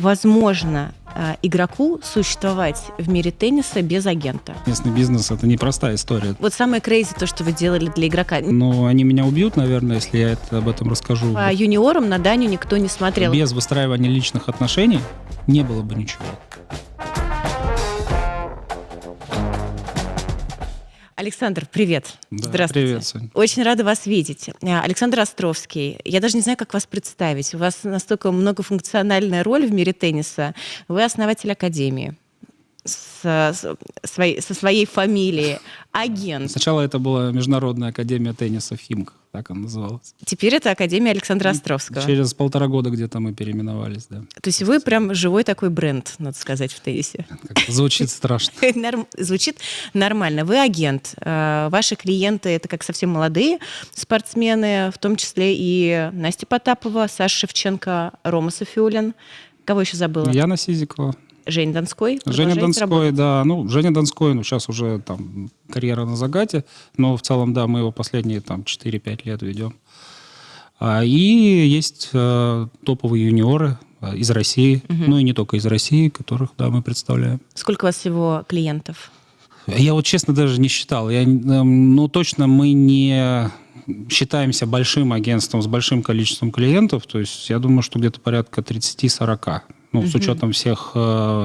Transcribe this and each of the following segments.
возможно игроку существовать в мире тенниса без агента? Местный бизнес — это непростая история. Вот самое крейзи то, что вы делали для игрока. Но они меня убьют, наверное, если я об этом расскажу. По юниорам на Даню никто не смотрел. Без выстраивания личных отношений не было бы ничего. Александр, привет. Да, здравствуйте. Привет, Сонь. Очень рада вас видеть. Александр Островский. Я даже не знаю, как вас представить. У вас настолько многофункциональная роль в мире тенниса. Вы основатель академии со своей фамилией. Агент. Сначала это была Международная академия тенниса в Химках, так она называлась. Теперь это Академия Александра Островского. Через 1,5 года где-то мы переименовались, да. То есть вы прям живой такой бренд, надо сказать, в теннисе. Звучит страшно. Звучит нормально. Вы агент. Ваши клиенты — это как совсем молодые спортсмены, в том числе и Настя Потапова, Саша Шевченко, Рома Софиулин. Кого еще забыла? Яна Сизикова. Женя Донской. Женя Донской, работать? да. Женя Донской, сейчас уже там карьера на загате, но в целом, да, мы его последние 4-5 лет ведем. И есть топовые юниоры из России, и не только из России, которых, да, мы представляем. Сколько у вас всего клиентов? Я честно даже не считал. Точно мы не считаемся большим агентством с большим количеством клиентов. То есть я думаю, что где-то порядка 30-40. С учетом всех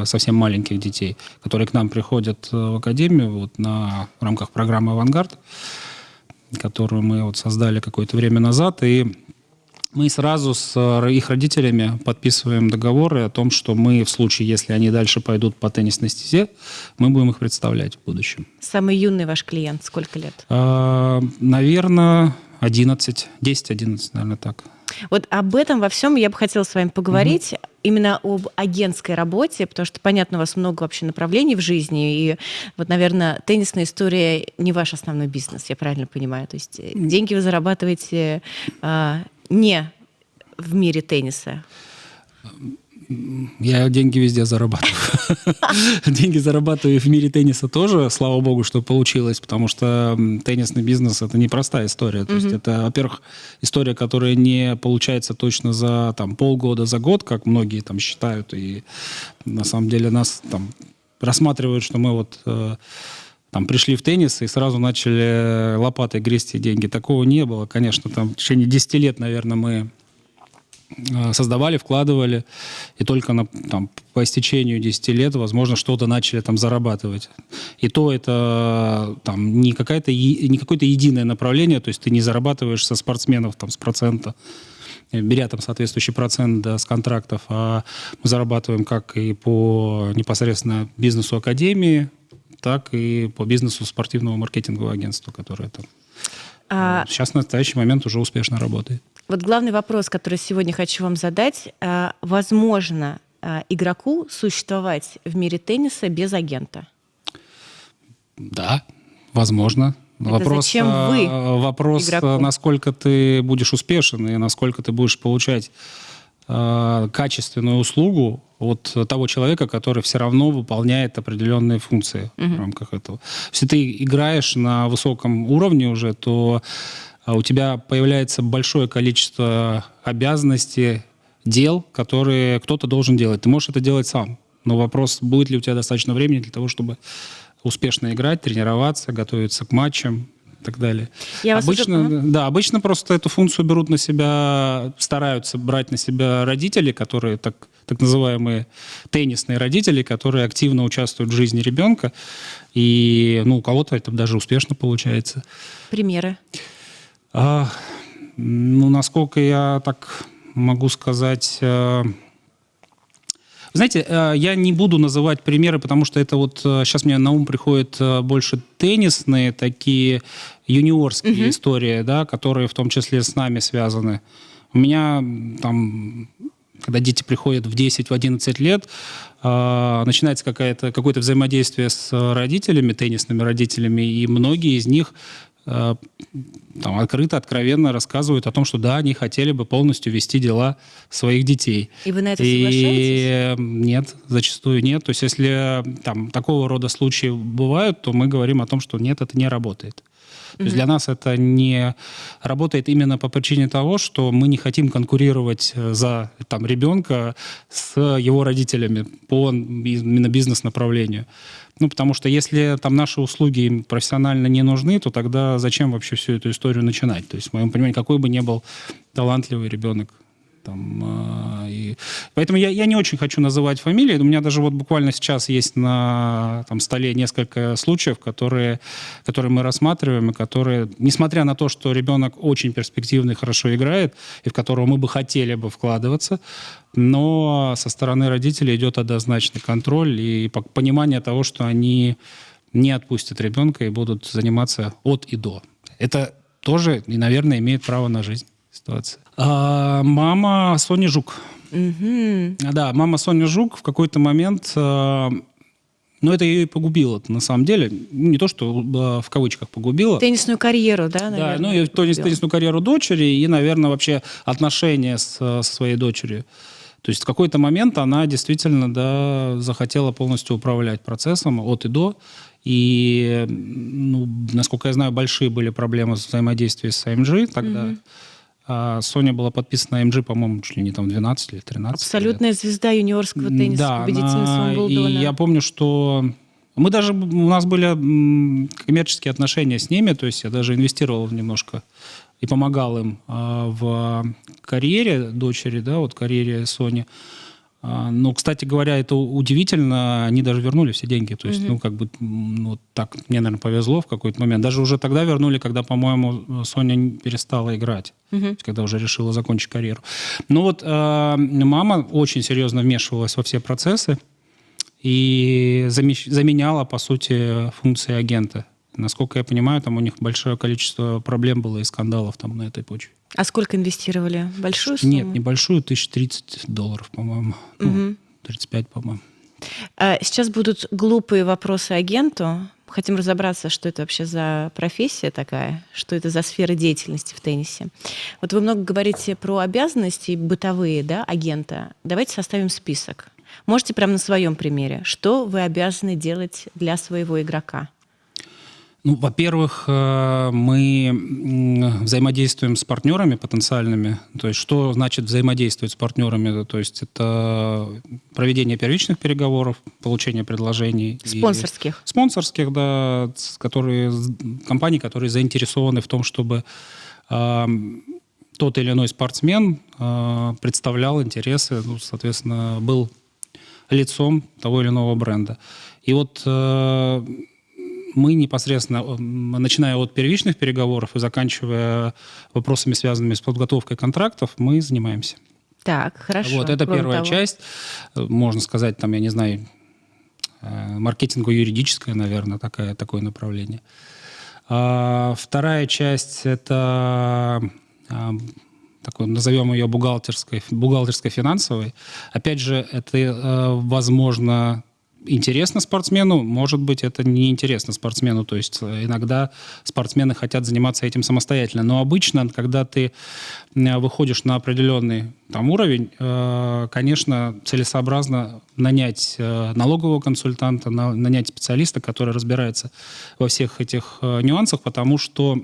совсем маленьких детей, которые к нам приходят в академию в рамках программы «Авангард», которую мы создали какое-то время назад. И мы сразу с их родителями подписываем договоры о том, что мы в случае, если они дальше пойдут по теннисной стезе, мы будем их представлять в будущем. Самый юный ваш клиент сколько лет? Наверное, 11. 10-11, наверное, так. Вот об этом во всем я бы хотела с вами поговорить, именно об агентской работе, потому что, понятно, у вас много вообще направлений в жизни, и наверное, теннисная история не ваш основной бизнес, я правильно понимаю? То есть деньги вы зарабатываете не в мире тенниса. Я деньги везде зарабатываю. Деньги зарабатываю и в мире тенниса тоже, слава богу, что получилось, потому что теннисный бизнес — это непростая история. То есть это, во-первых, история, которая не получается точно за полгода, за год, как многие считают, и на самом деле нас рассматривают, что мы пришли в теннис и сразу начали лопатой грести деньги. Такого не было, конечно. В течение 10 лет, наверное, мы создавали, вкладывали, и только по истечению 10 лет, возможно, что-то начали зарабатывать. И то это не какое-то единое направление, то есть ты не зарабатываешь со спортсменов с процента, беря соответствующий процент с контрактов, а мы зарабатываем как и по непосредственно бизнесу академии, так и по бизнесу спортивного маркетингового агентства, которое сейчас в настоящий момент уже успешно работает. Главный вопрос, который сегодня хочу вам задать. Возможно игроку существовать в мире тенниса без агента? Да, возможно. Зачем вы вопрос, игроку? Насколько ты будешь успешен и насколько ты будешь получать качественную услугу от того человека, который все равно выполняет определенные функции в рамках этого. Если ты играешь на высоком уровне уже, то у тебя появляется большое количество обязанностей, дел, которые кто-то должен делать. Ты можешь это делать сам, но вопрос, будет ли у тебя достаточно времени для того, чтобы успешно играть, тренироваться, готовиться к матчам и так далее. Обычно просто эту функцию берут на себя, стараются брать на себя родители, которые так называемые теннисные родители, которые активно участвуют в жизни ребенка, и у кого-то это даже успешно получается. Примеры? Насколько я так могу сказать... Знаете, я не буду называть примеры, потому что это сейчас мне на ум приходят больше теннисные, такие юниорские истории, да, которые в том числе с нами связаны. У меня когда дети приходят в 10-11 лет, начинается какое-то взаимодействие с родителями, теннисными родителями, и многие из них открыто, откровенно рассказывают о том, что да, они хотели бы полностью вести дела своих детей. И вы на это соглашаетесь? Нет, зачастую нет. То есть если такого рода случаи бывают, то мы говорим о том, что нет, это не работает. То есть для нас это не работает именно по причине того, что мы не хотим конкурировать за ребенка с его родителями по именно бизнес-направлению. Ну, потому что если наши услуги им профессионально не нужны, то тогда зачем вообще всю эту историю начинать? То есть, в моем понимании, какой бы ни был талантливый ребенок. Поэтому я не очень хочу называть фамилии. У меня даже буквально сейчас есть на столе несколько случаев, которые мы рассматриваем, и которые, несмотря на то, что ребенок очень перспективный, хорошо играет, и в которого мы бы хотели бы вкладываться, но со стороны родителей идет однозначный контроль и понимание того, что они не отпустят ребенка и будут заниматься от и до. Это тоже, и, наверное, имеет право на жизнь. Ситуация. Мама Сони Жук. Да, мама Сони Жук в какой-то момент, это ее и погубило, на самом деле. Не то, что в кавычках погубило. Теннисную карьеру, да, наверное? Да, и теннисную карьеру дочери, и, наверное, вообще отношения со своей дочерью. То есть в какой-то момент она действительно, захотела полностью управлять процессом от и до. И, насколько я знаю, большие были проблемы с взаимодействием с AMG тогда. Соня была подписана на AMG, по-моему, чуть ли не 12 или 13 Абсолютная звезда юниорского тенниса, победительница Уимблдона. И я помню, что у нас были коммерческие отношения с ними, то есть я даже инвестировал немножко и помогал им в карьере дочери, карьере Сони. Но, кстати говоря, это удивительно, они даже вернули все деньги. То есть, так мне, наверное, повезло в какой-то момент. Даже уже тогда вернули, когда, по-моему, Соня перестала играть, то есть, когда уже решила закончить карьеру. Мама очень серьезно вмешивалась во все процессы и заменяла, по сути, функции агента. Насколько я понимаю, у них большое количество проблем было и скандалов на этой почве. А сколько инвестировали? Большую сумму? Нет, небольшую, $1030, по-моему. 35, по-моему. Сейчас будут глупые вопросы агенту. Хотим разобраться, что это вообще за профессия такая, что это за сфера деятельности в теннисе. Вы много говорите про обязанности бытовые, агента. Давайте составим список. Можете прямо на своем примере. Что вы обязаны делать для своего игрока? Во-первых, мы взаимодействуем с партнерами потенциальными. То есть, что значит взаимодействовать с партнерами? То есть, это проведение первичных переговоров, получение предложений. Спонсорских? Спонсорских, да, компаний, которые заинтересованы в том, чтобы тот или иной спортсмен представлял интересы, соответственно, был лицом того или иного бренда. И мы непосредственно, начиная от первичных переговоров и заканчивая вопросами, связанными с подготовкой контрактов, мы занимаемся. Так, хорошо. Это первая часть, можно сказать, я не знаю, маркетинго-юридическое, наверное, такое направление. Вторая часть – это, назовем ее бухгалтерско-финансовой. Опять же, это, возможно, интересно спортсмену, может быть, это неинтересно спортсмену. То есть иногда спортсмены хотят заниматься этим самостоятельно. Но обычно, когда ты выходишь на определенный уровень, конечно, целесообразно нанять налогового консультанта, нанять специалиста, который разбирается во всех этих нюансах, потому что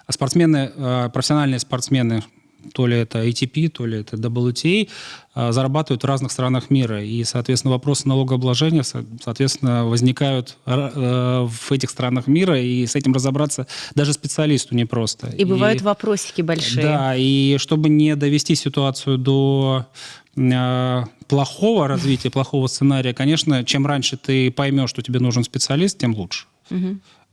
профессиональные спортсмены, то ли это ATP, то ли это WTA, зарабатывают в разных странах мира. И, соответственно, вопросы налогообложения, соответственно, возникают в этих странах мира, и с этим разобраться даже специалисту непросто. И бывают вопросики большие. Да, и чтобы не довести ситуацию до плохого развития, плохого сценария, конечно, чем раньше ты поймешь, что тебе нужен специалист, тем лучше.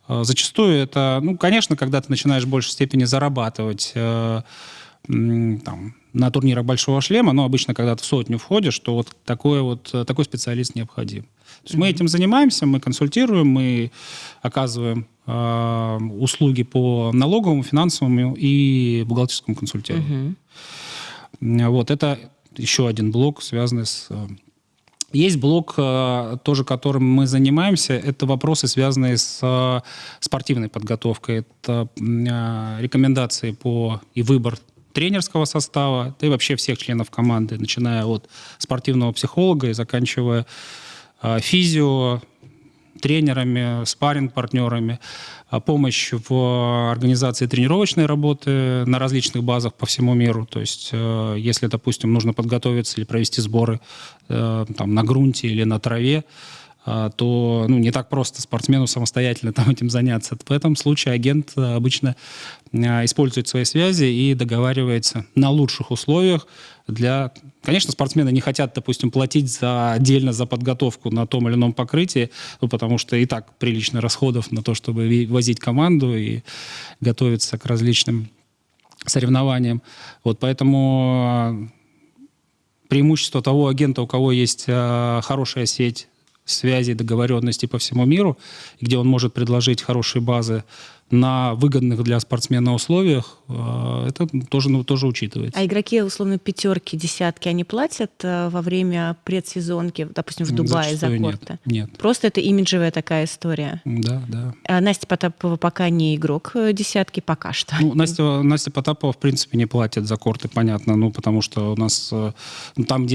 Зачастую это, конечно, когда ты начинаешь в большей степени зарабатывать на турнирах большого шлема, но обычно, когда ты в сотню входишь, то такой специалист необходим. То есть мы этим занимаемся, мы консультируем, мы оказываем услуги по налоговому, финансовому и бухгалтерскому консультированию. Это еще один блок, связанный с... Есть блок, тоже которым мы занимаемся, это вопросы, связанные с спортивной подготовкой. Это рекомендации и выбор тренерского состава, да и вообще всех членов команды, начиная от спортивного психолога и заканчивая физио, тренерами, спарринг-партнерами, помощь в организации тренировочной работы на различных базах по всему миру. То есть, если, допустим, нужно подготовиться или провести сборы там, на грунте или на траве, то не так просто спортсмену самостоятельно там этим заняться. В этом случае агент обычно использует свои связи и договаривается на лучших условиях для... Конечно, спортсмены не хотят, допустим, платить отдельно за подготовку на том или ином покрытии, потому что и так прилично расходов на то, чтобы возить команду и готовиться к различным соревнованиям. Поэтому преимущество того агента, у кого есть хорошая сеть связей, договоренностей по всему миру, где он может предложить хорошие базы на выгодных для спортсмена условиях, это тоже учитывается. А игроки, условно, пятерки, десятки, они платят во время предсезонки, допустим, в Дубае за корты? Нет. Просто это имиджевая такая история? Да. А Настя Потапова пока не игрок десятки, пока что. Настя Потапова, в принципе, не платит за корты, понятно, потому что у нас там,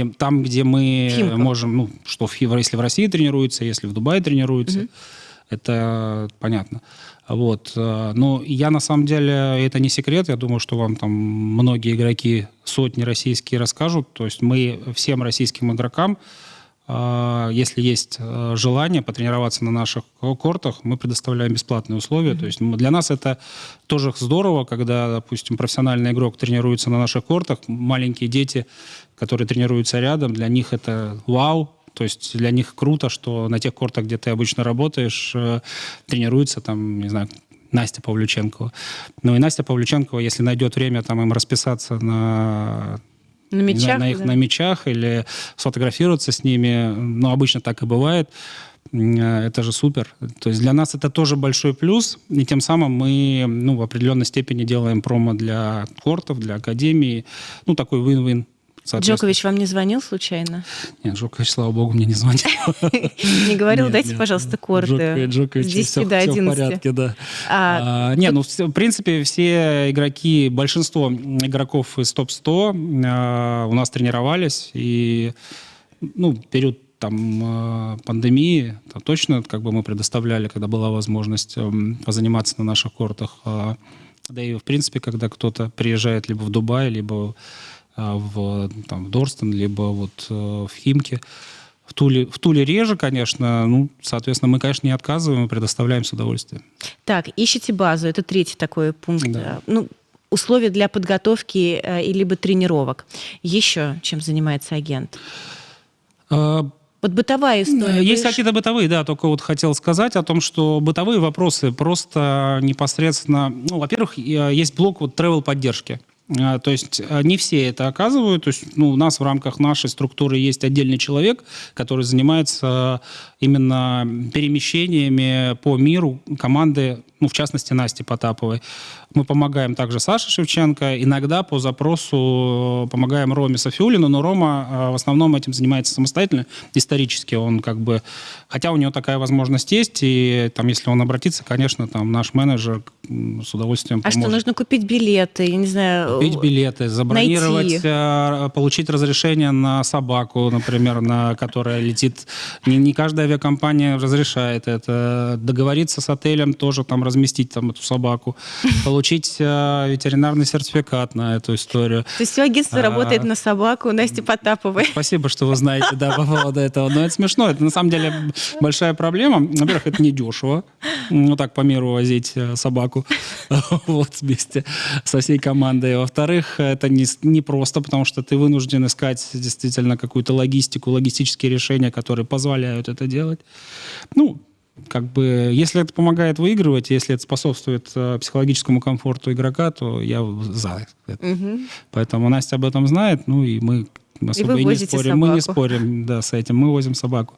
где мы Химка. можем, если в России тренируется, если в Дубае тренируется, это понятно. Но я, на самом деле, это не секрет, я думаю, что вам там многие игроки, сотни российские расскажут. То есть мы всем российским игрокам, если есть желание потренироваться на наших кортах, мы предоставляем бесплатные условия. То есть для нас это тоже здорово, когда, допустим, профессиональный игрок тренируется на наших кортах, маленькие дети, которые тренируются рядом, для них это вау. То есть для них круто, что на тех кортах, где ты обычно работаешь, тренируется там, не знаю, Настя Павлюченкова. И Настя Павлюченкова, если найдет время там им расписаться на мячах или сфотографироваться с ними, обычно так и бывает, это же супер. То есть для нас это тоже большой плюс, и тем самым мы в определенной степени делаем промо для кортов, для академии, такой win-win. Джокович вам не звонил случайно? Нет, Джокович, слава богу, мне не звонил. Не говорил, дайте, пожалуйста, корты. Джокович, с 10 до 11. Все в порядке, да. В принципе, все игроки, большинство игроков из топ-100 у нас тренировались, и период пандемии точно мы предоставляли, когда была возможность позаниматься на наших кортах. Да и, в принципе, когда кто-то приезжает либо в Дубай, либо в Дорстон, либо в Химки. В Туле реже, конечно. Соответственно, мы, конечно, не отказываем, мы предоставляем с удовольствием. Так, ищите базу. Это третий такой пункт. Да. Условия для подготовки и либо тренировок. Еще чем занимается агент? Бытовая история. Есть какие-то бытовые, да, только хотел сказать о том, что бытовые вопросы просто непосредственно... во-первых, есть блок travel-поддержки. То есть не все это оказывают. То есть, у нас в рамках нашей структуры есть отдельный человек, который занимается именно перемещениями по миру команды, в частности, Насти Потаповой. Мы помогаем также Саше Шевченко. Иногда по запросу помогаем Роме Софиуллину, но Рома в основном этим занимается самостоятельно. Исторически он хотя у него такая возможность есть, и если он обратится, конечно, наш менеджер с удовольствием поможет. А что, нужно купить билеты, я не знаю... Купить билеты, забронировать, получить разрешение на собаку, например, которая летит. Не каждая авиакомпания разрешает это. Договориться с отелем, тоже разместить эту собаку. Получить ветеринарный сертификат на эту историю. То есть все агентство работает на собаку Насти Потаповой. Спасибо, что вы знаете, по поводу этого. Но это смешно. Это на самом деле большая проблема. Во-первых, это недешево. Так по миру возить собаку вместе со всей командой. Во-вторых, это не просто, потому что ты вынужден искать действительно какую-то логистические решения, которые позволяют это делать. Если это помогает выигрывать, если это способствует психологическому комфорту игрока, то я за это. Угу. Поэтому Настя об этом знает, и мы особо и не спорим. Собаку. Мы не спорим, с этим. Мы возим собаку.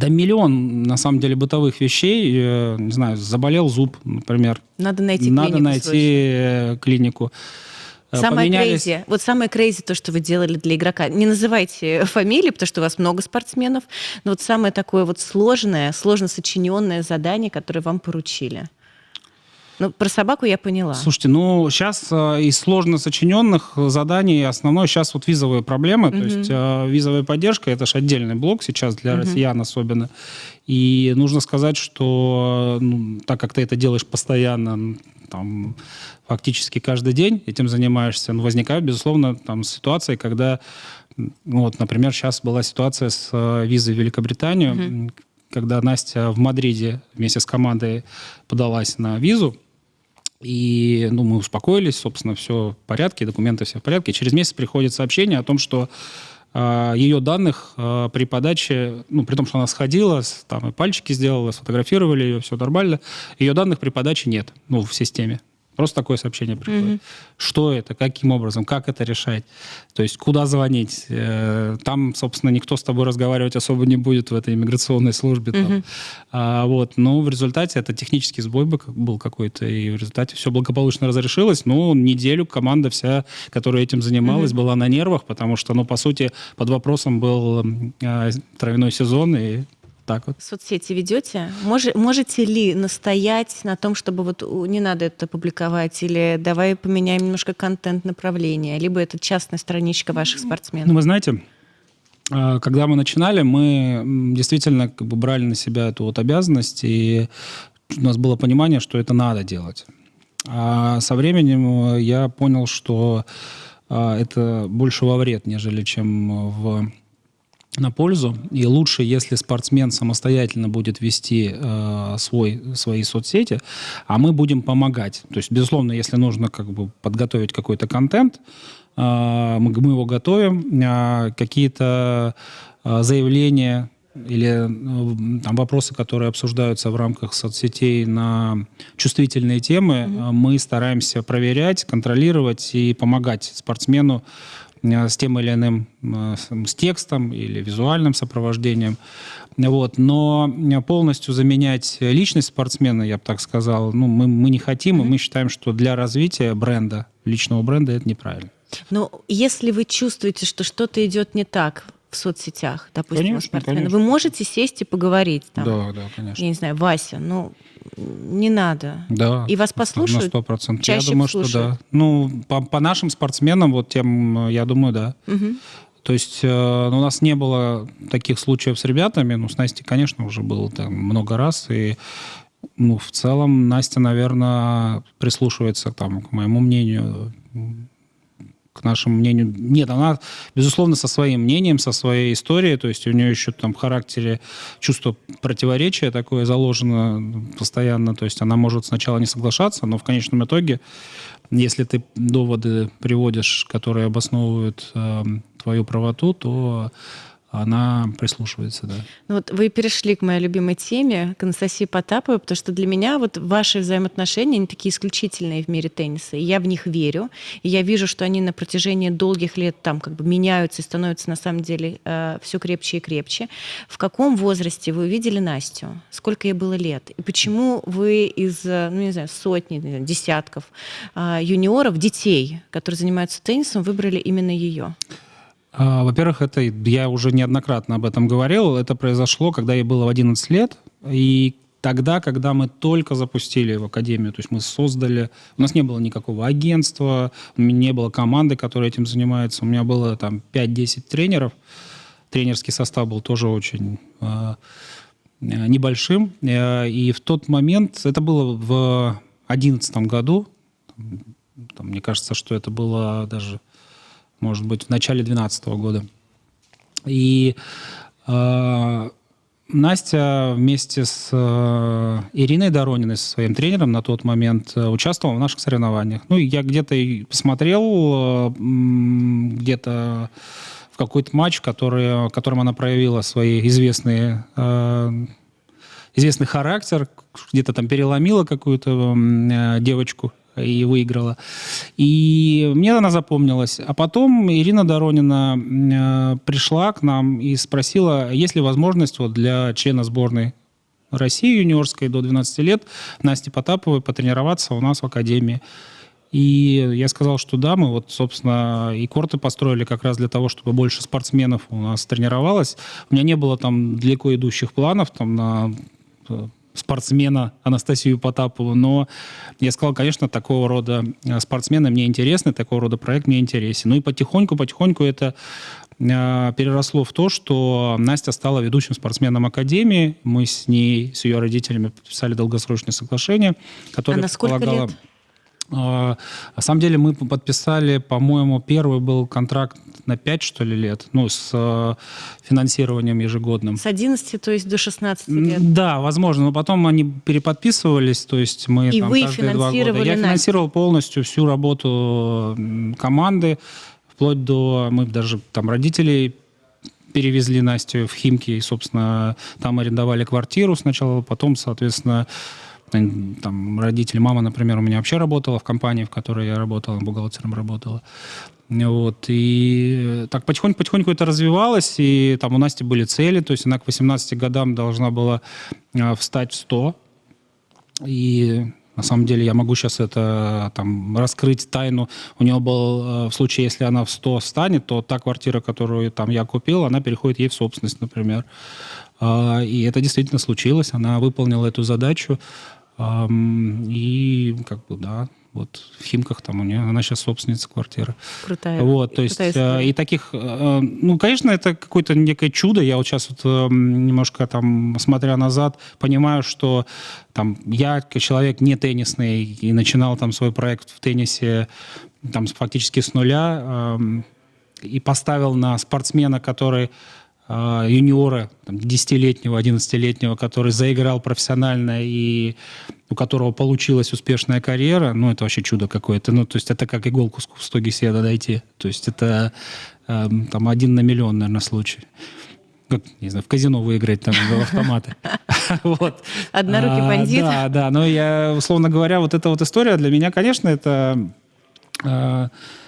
Миллион, на самом деле, бытовых вещей. Не знаю, заболел зуб, например. Надо найти клинику. Самое крейзи, то, что вы делали для игрока. Не называйте фамилии, потому что у вас много спортсменов, но самое такое сложно сочиненное задание, которое вам поручили. Ну, про собаку я поняла. Слушайте, ну, сейчас из сложно сочиненных заданий основное сейчас вот визовые проблемы. То есть визовая поддержка – это же отдельный блок сейчас для россиян особенно. И нужно сказать, что так как ты это делаешь постоянно, там, фактически каждый день этим занимаешься, возникают, безусловно, там, ситуации, когда, вот, например, сейчас была ситуация с визой в Великобританию, когда Настя в Мадриде вместе с командой подалась на визу, и мы успокоились, собственно, все в порядке, документы все в порядке. Через месяц приходит сообщение о том, что ее данных при подаче, при том, что она сходила, там и пальчики сделала, сфотографировали ее, все нормально, ее данных при подаче нет, в системе. Просто такое сообщение приходит. Что это, каким образом, как это решать? То есть куда звонить? Там, собственно, никто с тобой разговаривать особо не будет в этой иммиграционной службе. Но в результате это технический сбой был какой-то, и в результате все благополучно разрешилось. Неделю команда вся, которая этим занималась, была на нервах, потому что, по сути, под вопросом был травяной сезон, и так вот. Соцсети ведете? Можете ли настоять на том, чтобы не надо это публиковать, или давай поменяем немножко контент направления, либо это частная страничка ваших спортсменов? Вы знаете, когда мы начинали, мы действительно брали на себя эту обязанность, и у нас было понимание, что это надо делать. А со временем я понял, что это больше во вред, нежели чем на пользу. И лучше, если спортсмен самостоятельно будет вести свои соцсети, а мы будем помогать. То есть, безусловно, если нужно подготовить какой-то контент, мы его готовим. Какие-то заявления или вопросы, которые обсуждаются в рамках соцсетей на чувствительные темы, мы стараемся проверять, контролировать и помогать спортсмену с тем или иным, с текстом или визуальным сопровождением. Но полностью заменять личность спортсмена, я бы так сказал, мы не хотим, и мы считаем, что для развития бренда, личного бренда, это неправильно. Но если вы чувствуете, что что-то идет не так в соцсетях, допустим, конечно, у спортсмена, конечно. вы можете сесть и поговорить там? Да, конечно. Я не знаю, Вася, не надо. Да, И вас послушают? На 100%. Чаще я думаю, что да. По нашим спортсменам, тем, я думаю, да. То есть у нас не было таких случаев с ребятами, с Настей, конечно, уже было много раз, и в целом Настя, наверное, прислушивается к моему мнению, к нашему мнению. Нет, она, безусловно, со своим мнением, со своей историей, то есть у нее еще в характере чувство противоречия такое заложено постоянно, то есть она может сначала не соглашаться, но в конечном итоге, если ты доводы приводишь, которые обосновывают твою правоту, то она прислушивается, да. Вы перешли к моей любимой теме, к Анастасии Потаповой, потому что для меня ваши взаимоотношения, они такие исключительные в мире тенниса, и я в них верю, и я вижу, что они на протяжении долгих лет меняются и становятся на самом деле все крепче и крепче. В каком возрасте вы увидели Настю? Сколько ей было лет? И почему вы из, сотни, десятков юниоров, детей, которые занимаются теннисом, выбрали именно ее? Во-первых, это я уже неоднократно об этом говорил. Это произошло, когда ей было 11 лет. И тогда, когда мы только запустили в академию, то есть мы создали... У нас не было никакого агентства, не было команды, которая этим занимается. У меня было 5-10 тренеров. Тренерский состав был тоже очень небольшим. И в тот момент, это было в 2011 году, мне кажется, что это было даже... может быть, в начале 2012 года. И Настя вместе с Ириной Дорониной, со своим тренером на тот момент, участвовала в наших соревнованиях. Я где-то и посмотрел, где-то в какой-то матч, в котором она проявила свой известный характер, где-то переломила какую-то девочку и выиграла. И мне она запомнилась. А потом Ирина Доронина пришла к нам и спросила, есть ли возможность для члена сборной России юниорской до 12 лет Насти Потаповой потренироваться у нас в академии. И я сказал, что да, мы собственно, и корты построили как раз для того, чтобы больше спортсменов у нас тренировалось. У меня не было далеко идущих планов на спортсмена Анастасию Потапову, но я сказал, конечно, такого рода спортсмены мне интересны, такого рода проект мне интересен. Ну и потихоньку это переросло в то, что Настя стала ведущим спортсменом Академии. Мы с ней, с ее родителями подписали долгосрочное соглашение, которое А на сколько предполагало... лет? На самом деле мы подписали, по-моему, первый был контракт на 5, что ли, лет, ну, с финансированием ежегодным. С 11, то есть до 16 лет. Да, возможно, но потом они переподписывались, то есть мы И там вы каждые 2 года. финансировали Я Настю? финансировал полностью всю работу команды, вплоть до, мы даже там родителей перевезли Настю в Химки, и, собственно, там арендовали квартиру сначала, потом, соответственно, там родители, мама, например, у меня вообще работала в компании, в которой я работал, бухгалтером работала. Вот, и так потихоньку это развивалось, и там у Насти были цели, то есть она к 18 годам должна была встать в 100, и на самом деле я могу сейчас это там раскрыть тайну. У нее был, в случае, если она в 100 встанет, то та квартира, которую там я купил, она переходит ей в собственность, например. И это действительно случилось, она выполнила эту задачу. И как бы, да, вот в Химках там у нее, она сейчас собственница квартиры. Крутая. Вот, то есть, и таких, ну, конечно, это какое-то некое чудо. Я вот сейчас вот немножко там, смотря назад, понимаю, что там я, как человек не теннисный, и начинал там свой проект в теннисе там фактически с нуля, и поставил на спортсмена, который юниора, 10-летнего, 11-летнего, который заиграл профессионально и у которого получилась успешная карьера, ну, это вообще чудо какое-то. Ну, то есть это как иголку в стоге сена найти. То есть это там 1 на миллион, наверное, случай. Как, не знаю, в казино выиграть там в автоматы. Вот. Однорукий бандит. Да. Но я, условно говоря, вот эта вот история для меня, конечно, это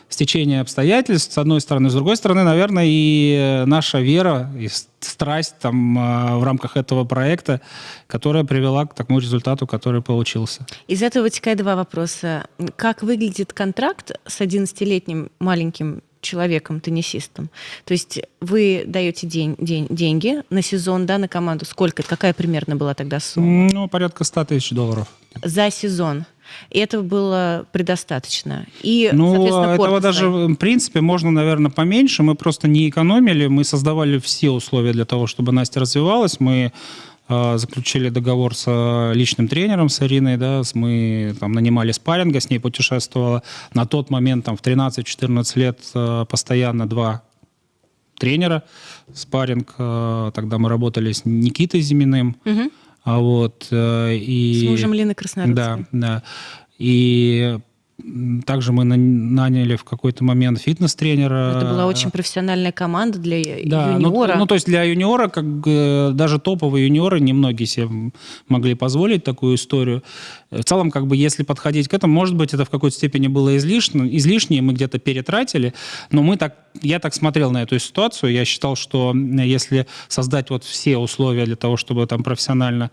стечение обстоятельств, с одной стороны. С другой стороны, наверное, и наша вера, и страсть там в рамках этого проекта, которая привела к такому результату, который получился. Из этого вытекает 2 вопроса. Как выглядит контракт с 11-летним маленьким человеком, теннисистом? То есть вы даете деньги на сезон, да, на команду. Сколько? Какая примерно была тогда сумма? Ну, порядка $100 000. За сезон. И этого было предостаточно. И, ну, соответственно, этого даже, в принципе, можно, наверное, поменьше. Мы просто не экономили. Мы создавали все условия для того, чтобы Настя развивалась. Мы заключили договор с личным тренером, с Ириной, да, мы там нанимали спарринга, с ней путешествовала. На тот момент, там, в 13-14 лет, постоянно 2 тренера. Спарринг, тогда мы работали с Никитой Зиминым. Угу. Вот, и... С мужем Лины Краснородской. Да. И также мы наняли в какой-то момент фитнес-тренера. Это была очень профессиональная команда для да, юниора. Ну, то есть для юниора, как даже топовые юниоры, немногие себе могли позволить такую историю. В целом, как бы, если подходить к этому, может быть, это в какой-то степени было излишнее, мы где-то перетратили, но я так смотрел на эту ситуацию, я считал, что если создать вот все условия для того, чтобы там профессионально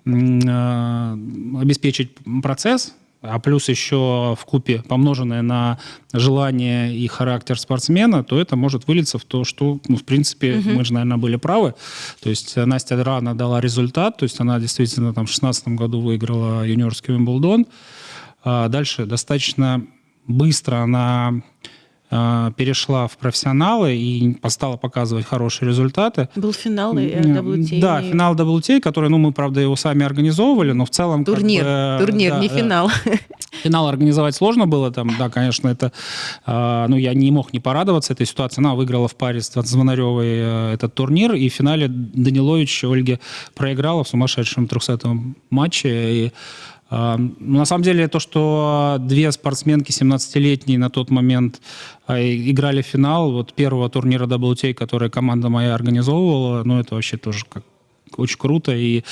обеспечить процесс, а плюс еще вкупе помноженное на желание и характер спортсмена, то это может вылиться в то, что, ну, в принципе, мы же, наверное, были правы. То есть Настя рано дала результат, то есть она действительно там в 2016 году выиграла юниорский Уимблдон. А дальше достаточно быстро она перешла в профессионалы и стала показывать хорошие результаты. Был финал WTA. Да, финал WTA, который, ну, мы, правда, его сами организовывали, но в целом... Турнир, не финал. Финал организовать сложно было, там, да, конечно, это... ну, я не мог не порадоваться этой ситуации. Она выиграла в паре с Звонаревой этот турнир, и в финале Данилович Ольге проиграла в сумасшедшем 300-м матче, и на самом деле, то, что 2 спортсменки 17-летние на тот момент играли в финал вот первого турнира WTA, который команда моя организовывала, ну, это вообще тоже как очень круто, и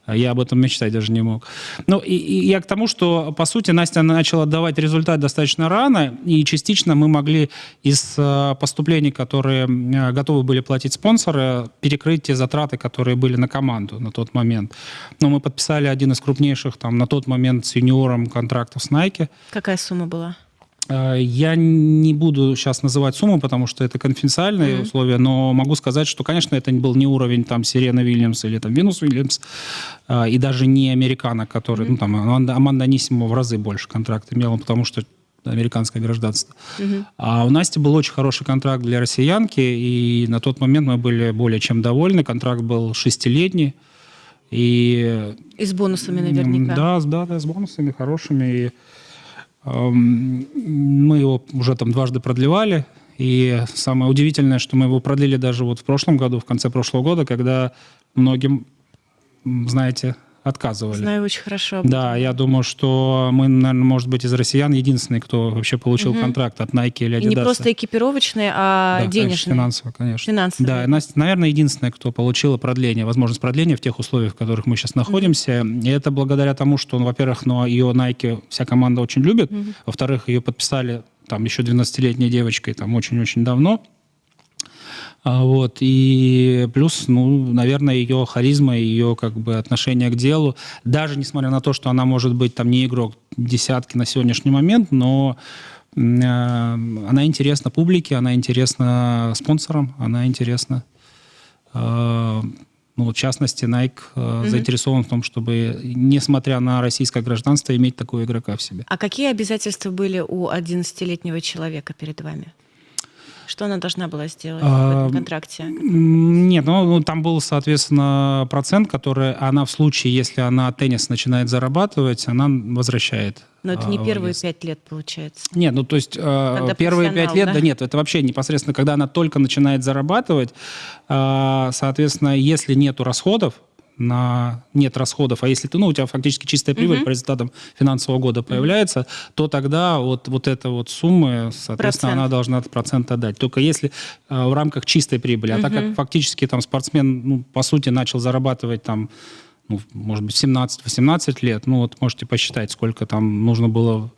я об этом мечтать даже не мог. Ну, и я к тому, что, по сути, Настя начала давать результат достаточно рано, и частично мы могли из поступлений, которые готовы были платить спонсоры, перекрыть те затраты, которые были на команду на тот момент. Но мы подписали один из крупнейших там на тот момент с юниором контрактов с Nike. Какая сумма была? Я не буду сейчас называть сумму, потому что это конфиденциальные условия, но могу сказать, что, конечно, это был не уровень там Сирена Вильямс или там Винус Уильямс, и даже не Американо, который, ну, там, Аманда Анисимова в разы больше контракт имела, потому что американское гражданство. А у Насти был очень хороший контракт для россиянки, и на тот момент мы были более чем довольны. Контракт был 6-летний. И с бонусами наверняка. Да, с бонусами хорошими. И мы его уже там дважды продлевали. И самое удивительное, что мы его продлили даже вот в прошлом году, в конце прошлого года, когда многим, знаете, отказывали. Знаю очень хорошо. Да, я думаю, что мы, наверное, может быть, из россиян единственные, кто вообще получил контракт от Nike или Adidas. И не просто экипировочный, а да, денежный. Финансово, конечно. Финансовый. Да, Настя, наверное, единственная, кто получила продление, возможность продления в тех условиях, в которых мы сейчас находимся. И это благодаря тому, что, ну, во-первых, ее Nike вся команда очень любит, во-вторых, ее подписали там еще 12-летней девочкой там очень-очень давно. Вот, и плюс, ну, наверное, ее харизма, ее как бы отношение к делу, даже несмотря на то, что она может быть там не игрок десятки на сегодняшний момент, но она интересна публике, она интересна спонсорам, она интересна, ну, в частности, Nike заинтересован в том, чтобы, несмотря на российское гражданство, иметь такого игрока в себе. А какие обязательства были у 11-летнего человека перед вами? Что она должна была сделать в этом контракте? Нет, ну там был, соответственно, процент, который она в случае, если она теннис начинает зарабатывать, она возвращает. Но это не первые 5 лет, получается. Нет, ну то есть первые 5 лет, да нет, это вообще непосредственно, когда она только начинает зарабатывать, соответственно, если нету расходов, нет расходов, а если ты, ну, у тебя фактически чистая прибыль по результатам финансового года появляется, то тогда вот эта вот сумма, соответственно, она должна этот процент отдать. Только если в рамках чистой прибыли. А так как фактически там спортсмен, ну, по сути, начал зарабатывать там, ну, может быть, 17-18 лет, ну, вот можете посчитать, сколько там нужно было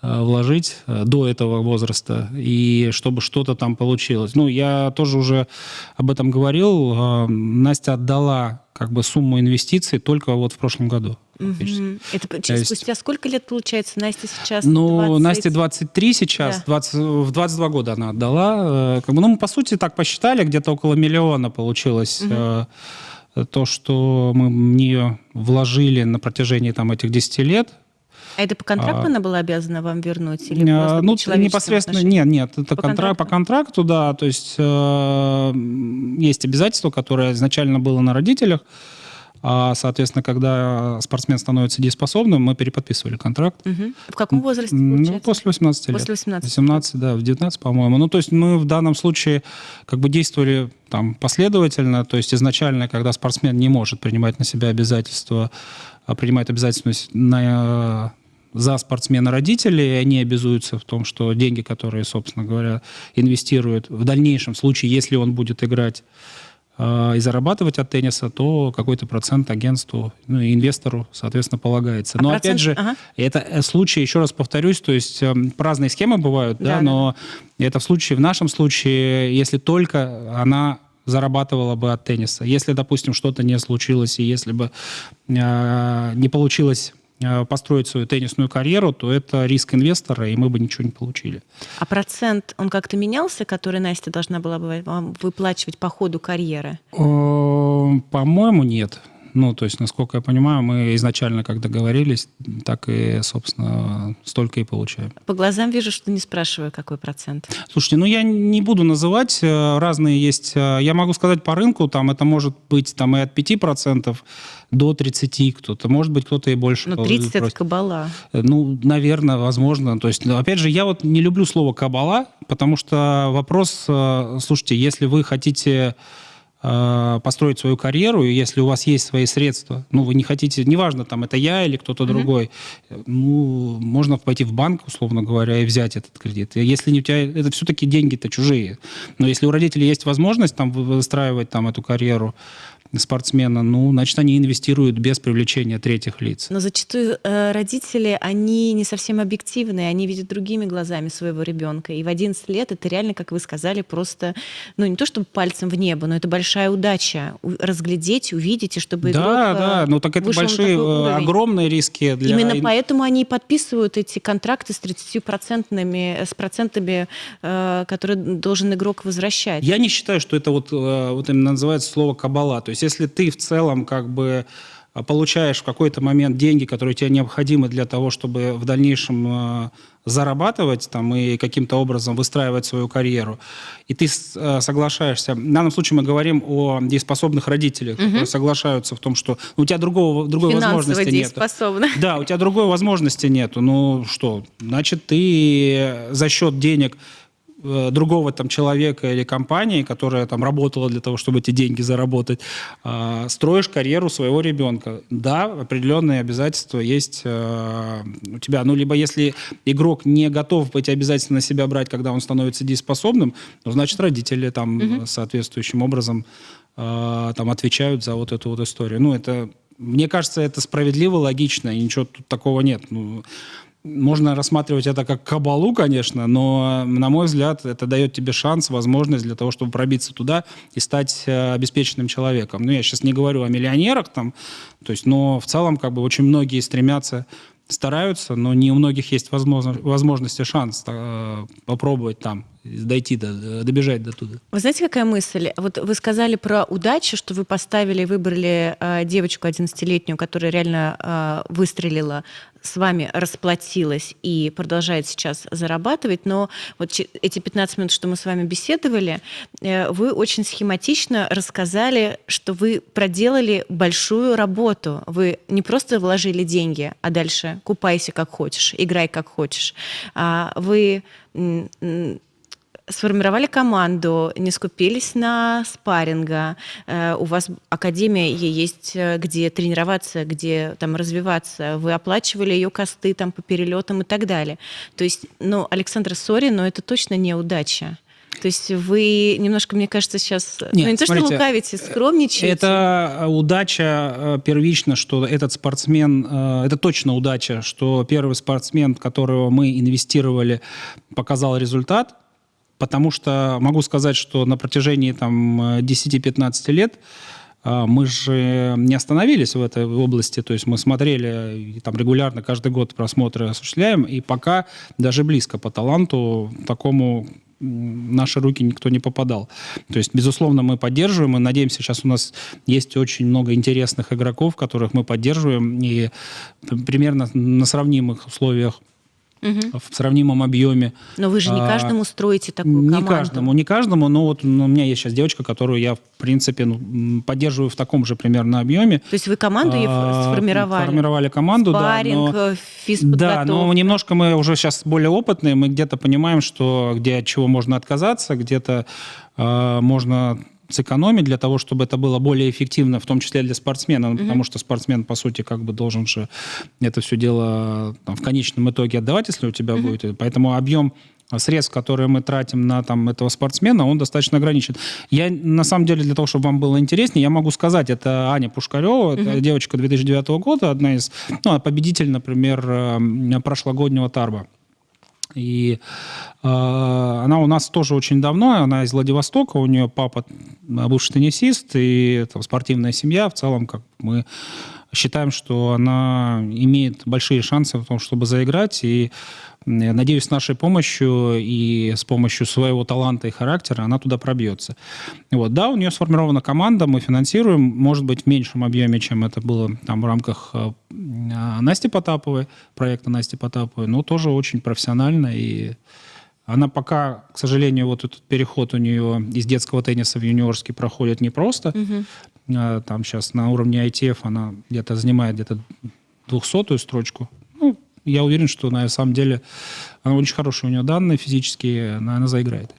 вложить до этого возраста, и чтобы что-то там получилось. Ну, я тоже уже об этом говорил. Настя отдала как бы сумму инвестиций только вот в прошлом году. Это спустя сколько лет, получается, Настя сейчас? Ну, 20... Насте 23 сейчас, да. в 22 года она отдала. Как бы, ну, мы, по сути, так посчитали, где-то около 1 миллиона получилось то, что мы в нее вложили на протяжении там этих 10 лет. А это по контракту она была обязана вам вернуть? Или просто ну, по непосредственно, нет, это по контракту, да, то есть есть обязательство, которое изначально было на родителях, а, соответственно, когда спортсмен становится дееспособным, мы переподписывали контракт. В каком возрасте, получается? Ну, после 18 лет. После 18. 18, да, в 19, по-моему. Ну, то есть мы в данном случае как бы действовали там последовательно, то есть изначально, когда спортсмен не может принимать на себя обязательства, принимает обязательность за спортсмена родители, и они обязуются в том, что деньги, которые, собственно говоря, инвестируют в дальнейшем случае, если он будет играть и зарабатывать от тенниса, то какой-то процент агентству, ну, и инвестору, соответственно, полагается. Но опять же, это случай, еще раз повторюсь, то есть разные схемы бывают, да, но это в нашем случае, если только она зарабатывала бы от тенниса. Если, допустим, что-то не случилось, и если бы не получилось построить свою теннисную карьеру, то это риск инвестора, и мы бы ничего не получили. А процент, он как-то менялся, который Настя должна была бы вам выплачивать по ходу карьеры? По-моему, нет. Ну, то есть, насколько я понимаю, мы изначально, как договорились, так и, собственно, столько и получаем. По глазам вижу, что не спрашиваю, какой процент. Слушайте, ну я не буду называть, разные есть. Я могу сказать по рынку, там это может быть там, и от 5% до 30% кто-то. Может быть, кто-то и больше. Ну, 30 – это кабала. Ну, наверное, возможно. То есть, опять же, я вот не люблю слово «кабала», потому что вопрос, слушайте, если вы хотите построить свою карьеру, и если у вас есть свои средства, ну, вы не хотите, неважно, там, это я или кто-то другой, ну, можно пойти в банк, условно говоря, и взять этот кредит. И если не у тебя, это все-таки деньги-то чужие. Но если у родителей есть возможность там выстраивать там эту карьеру, спортсмена, ну, значит, они инвестируют без привлечения третьих лиц. Но зачастую родители, они не совсем объективные, они видят другими глазами своего ребенка. И в 11 лет это реально, как вы сказали, просто, ну, не то чтобы пальцем в небо, но это большая удача разглядеть, увидеть, и чтобы игрок Да, ну так это вышел на большие, такой уровень. огромные риски для... Именно поэтому они и подписывают эти контракты с 30%, с процентами, которые должен игрок возвращать. Я не считаю, что это вот именно называется слово кабала. То есть если ты в целом как бы получаешь в какой-то момент деньги, которые тебе необходимы для того, чтобы в дальнейшем зарабатывать там, и каким-то образом выстраивать свою карьеру, и ты соглашаешься. В данном случае мы говорим о дееспособных родителях, которые соглашаются в том, что у тебя другой возможности нет. Дееспособны. Да, у тебя другой возможности нету. Ну что, значит, ты за счет денег другого там человека или компании, которая там работала для того, чтобы эти деньги заработать, строишь карьеру своего ребенка. Да, определенные обязательства есть у тебя. Ну, либо если игрок не готов эти обязательства на себя брать, когда он становится дееспособным, ну, значит, родители там соответствующим образом там отвечают за вот эту вот историю. Ну, это, мне кажется, это справедливо, логично, и ничего тут такого нет. Ну, можно рассматривать это как кабалу, конечно, но, на мой взгляд, это дает тебе шанс, возможность для того, чтобы пробиться туда и стать обеспеченным человеком. Ну, я сейчас не говорю о миллионерах там, то есть, но в целом, как бы, очень многие стремятся, стараются, но не у многих есть возможность и шанс попробовать там, дойти, добежать до туда. Вы знаете, какая мысль? Вот вы сказали про удачу, что вы поставили, выбрали девочку 11-летнюю, которая реально выстрелила, с вами расплатилась и продолжает сейчас зарабатывать, но вот эти 15 минут, что мы с вами беседовали, вы очень схематично рассказали, что вы проделали большую работу. Вы не просто вложили деньги, а дальше купайся как хочешь, играй как хочешь. Вы сформировали команду, не скупились на спарринга. У вас академия есть, где тренироваться, где там развиваться. Вы оплачивали ее косты там по перелетам и так далее. То есть, ну, Александр, сори, но это точно не удача. То есть вы немножко, мне кажется, сейчас... Нет, не то, что лукавите, скромничаете. Это удача первично, что этот спортсмен... Это точно удача, что первый спортсмен, в которого мы инвестировали, показал результат. Потому что могу сказать, что на протяжении там, 10-15 лет мы же не остановились в этой области, то есть мы смотрели, и там регулярно каждый год просмотры осуществляем, и пока даже близко по таланту такому наши руки никто не попадал. То есть, безусловно, мы поддерживаем, и надеемся, сейчас у нас есть очень много интересных игроков, которых мы поддерживаем, и примерно на сравнимых условиях, в сравнимом объеме. Но вы же не каждому строите такую команду. Не каждому, но вот у меня есть сейчас девочка, которую я, в принципе, поддерживаю в таком же примерно объеме. То есть вы команду сформировали? Сформировали команду, спарринг, да. физподготовка. Да, но немножко мы уже сейчас более опытные, мы где-то понимаем, что где от чего можно отказаться, где-то можно сэкономить для того, чтобы это было более эффективно, в том числе для спортсмена, потому что спортсмен, по сути, как бы должен же это все дело там, в конечном итоге отдавать, если у тебя будет. Поэтому объем средств, которые мы тратим на там, этого спортсмена, он достаточно ограничен. Я, на самом деле, для того, чтобы вам было интереснее, я могу сказать, это Аня Пушкарева, это девочка 2009 года, одна из, победитель, например, прошлогоднего Тарба. И она у нас тоже очень давно, она из Владивостока, у нее папа бывший теннисист, и там, спортивная семья. В целом, как мы считаем, что она имеет большие шансы в том, чтобы заиграть, и надеюсь, с нашей помощью и с помощью своего таланта и характера она туда пробьется. Вот. Да, у нее сформирована команда, мы финансируем, может быть, в меньшем объеме, чем это было там, в рамках Насти Потаповой, проекта Насти Потаповой, но тоже очень профессионально. И она пока, к сожалению, вот этот переход у нее из детского тенниса в юниорский проходит непросто. Там сейчас на уровне ITF она где-то занимает где-то 200-ю строчку. Я уверен, что на самом деле она очень хорошие у нее данные физические, она заиграет.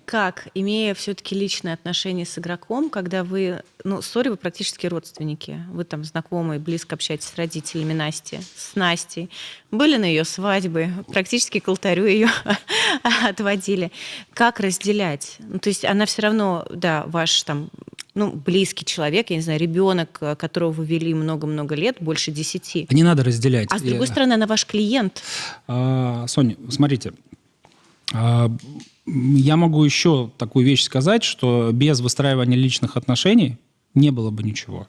Как, имея все-таки личные отношения с игроком, когда вы, сори, вы практически родственники, вы там знакомы, близко общаетесь с родителями Насти, с Настей, были на ее свадьбе, практически к алтарю ее отводили. Как разделять? То есть она все равно, да, ваш там близкий человек, я не знаю, ребенок, которого вы вели много-много лет, больше 10. Не надо разделять. А с другой стороны, она ваш клиент. Соня, смотрите, я могу еще такую вещь сказать, что без выстраивания личных отношений не было бы ничего.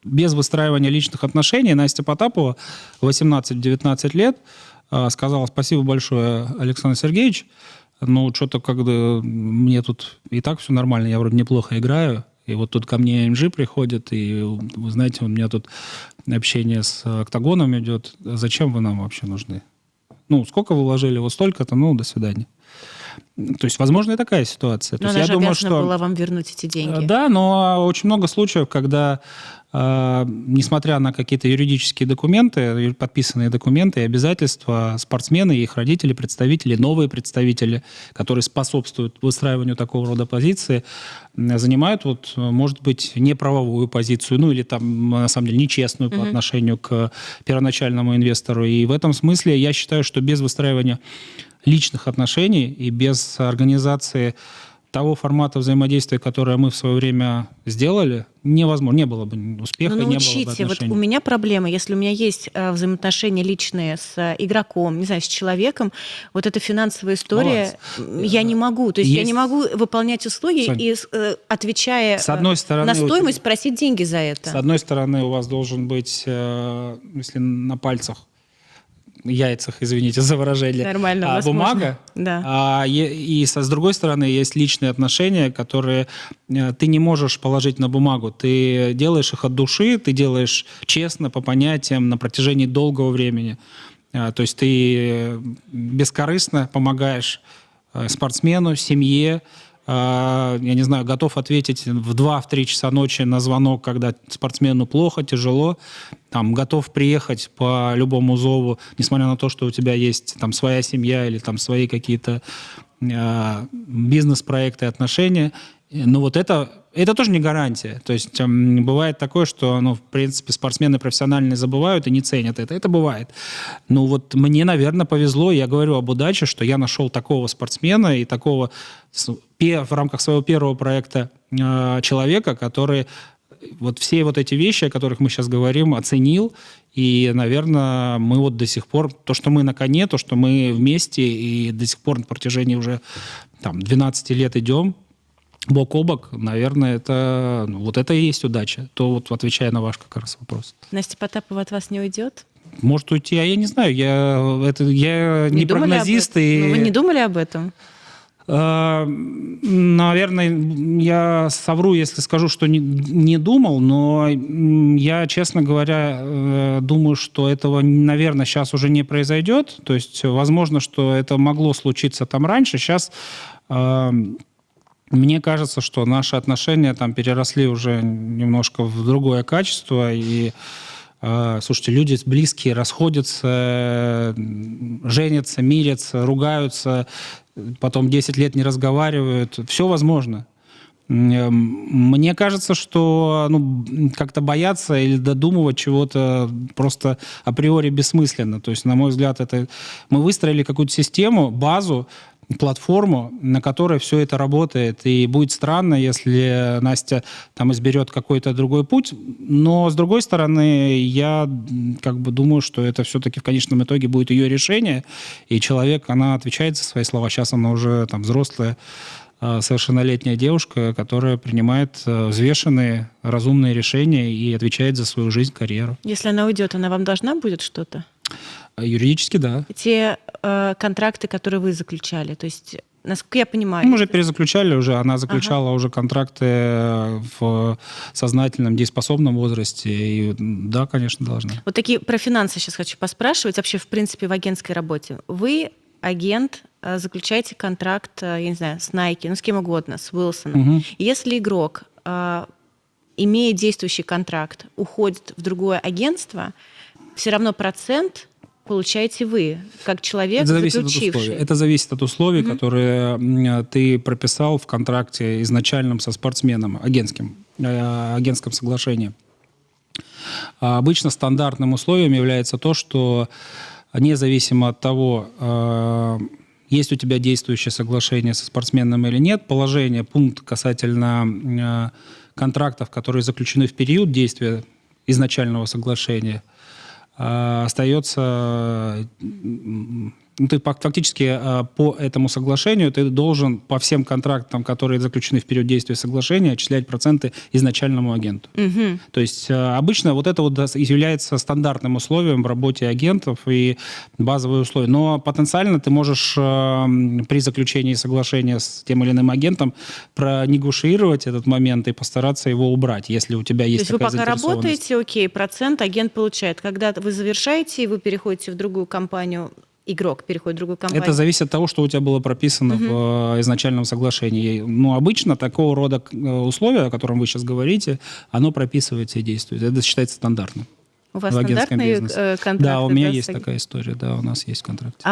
Без выстраивания личных отношений Настя Потапова в 18-19 лет сказала: спасибо большое, Александр Сергеевич, но что-то когда мне тут и так все нормально, я вроде неплохо играю, и вот тут ко мне МЖ приходит, и, вы знаете, у меня тут общение с Октагоном идет. Зачем вы нам вообще нужны? Сколько вы вложили? Вот столько-то, до свидания. То есть, возможно, и такая ситуация. Но она же обязана была вам вернуть эти деньги. Да, но очень много случаев, когда, несмотря на какие-то юридические документы, подписанные документы и обязательства, спортсмены и их родители, представители, новые представители, которые способствуют выстраиванию такого рода позиции, занимают, может быть, неправовую позицию, или там, на самом деле, нечестную по отношению к первоначальному инвестору. И в этом смысле я считаю, что без выстраивания личных отношений и без организации того формата взаимодействия, которое мы в свое время сделали, невозможно. Не было бы успеха, не было бы отношений. У меня проблема, если у меня есть взаимоотношения личные с игроком, не знаю, с человеком, вот эта финансовая история, я не могу. То есть я не могу выполнять услуги, Сонь, и, отвечая с одной стороны, на стоимость, просить деньги за это. С одной стороны, у вас должен быть, если на пальцах, яйцах, извините за выражение, нормально, бумага. Да. И с другой стороны, есть личные отношения, которые ты не можешь положить на бумагу. Ты делаешь их от души, ты делаешь честно, по понятиям, на протяжении долгого времени. То есть ты бескорыстно помогаешь спортсмену, семье, я не знаю, готов ответить в 2-3 часа ночи на звонок, когда спортсмену плохо, тяжело, готов приехать по любому зову, несмотря на то, что у тебя есть там своя семья или там свои какие-то бизнес-проекты, отношения. Но это тоже не гарантия. То есть бывает такое, что, в принципе, спортсмены профессиональные забывают и не ценят это. Это бывает. Мне, наверное, повезло. Я говорю об удаче, что я нашел такого спортсмена и такого в рамках своего первого проекта человека, который все эти вещи, о которых мы сейчас говорим, оценил. И, наверное, мы до сих пор, то, что мы на коне, то, что мы вместе и до сих пор на протяжении уже 12 лет идем, бок о бок, наверное, это это и есть удача. То отвечая на ваш как раз вопрос. Настя Потапова от вас не уйдет? Может уйти, а я не знаю. Я не прогнозист. Вы не думали об этом? Наверное, я совру, если скажу, что не думал, но я, честно говоря, думаю, что этого, наверное, сейчас уже не произойдет. То есть, возможно, что это могло случиться раньше. Сейчас мне кажется, что наши отношения переросли уже немножко в другое качество, и слушайте, люди близкие расходятся, женятся, мирятся, ругаются, потом 10 лет не разговаривают. Все возможно. Мне кажется, что как-то бояться или додумывать чего-то просто априори бессмысленно. То есть, на мой взгляд, мы выстроили какую-то систему, базу, платформу, на которой все это работает. И будет странно, если Настя изберет какой-то другой путь. Но, с другой стороны, я думаю, что это все-таки в конечном итоге будет ее решение. И она отвечает за свои слова. Сейчас она уже взрослая, совершеннолетняя девушка, которая принимает взвешенные, разумные решения и отвечает за свою жизнь, карьеру. Если она уйдет, она вам должна будет что-то? Юридически, да. Те контракты, которые вы заключали, то есть, насколько я понимаю... Мы уже перезаключали уже, она заключала уже контракты в сознательном, дееспособном возрасте, и да, конечно, должна. Такие про финансы сейчас хочу поспрашивать, вообще, в принципе, в агентской работе. Вы, агент, заключаете контракт, я не знаю, с Nike, с кем угодно, с Уилсоном. Угу. Если игрок, имея действующий контракт, уходит в другое агентство, все равно процент получаете вы, как человек, заключивший. Это зависит от условий, которые ты прописал в контракте изначальном со спортсменом, агентском соглашении. Обычно стандартным условием является то, что независимо от того, есть у тебя действующее соглашение со спортсменом или нет, положение, пункт касательно контрактов, которые заключены в период действия изначального соглашения, остается... Ты фактически по этому соглашению ты должен по всем контрактам, которые заключены в период действия соглашения, отчислять проценты изначальному агенту. Угу. То есть обычно вот это вот является стандартным условием в работе агентов и базовые условия. Но потенциально ты можешь при заключении соглашения с тем или иным агентом пронегошировать этот момент и постараться его убрать, если у тебя есть такая заинтересованность. То есть вы пока работаете, окей, процент агент получает. Когда вы завершаете и вы переходите в другую компанию, игрок переходит в другую компанию? Это зависит от того, что у тебя было прописано в изначальном соглашении. Но обычно такого рода условия, о котором вы сейчас говорите, оно прописывается и действует. Это считается стандартным. У вас стандартные контракты? Да, у меня есть такая история. Да, у нас есть контракт.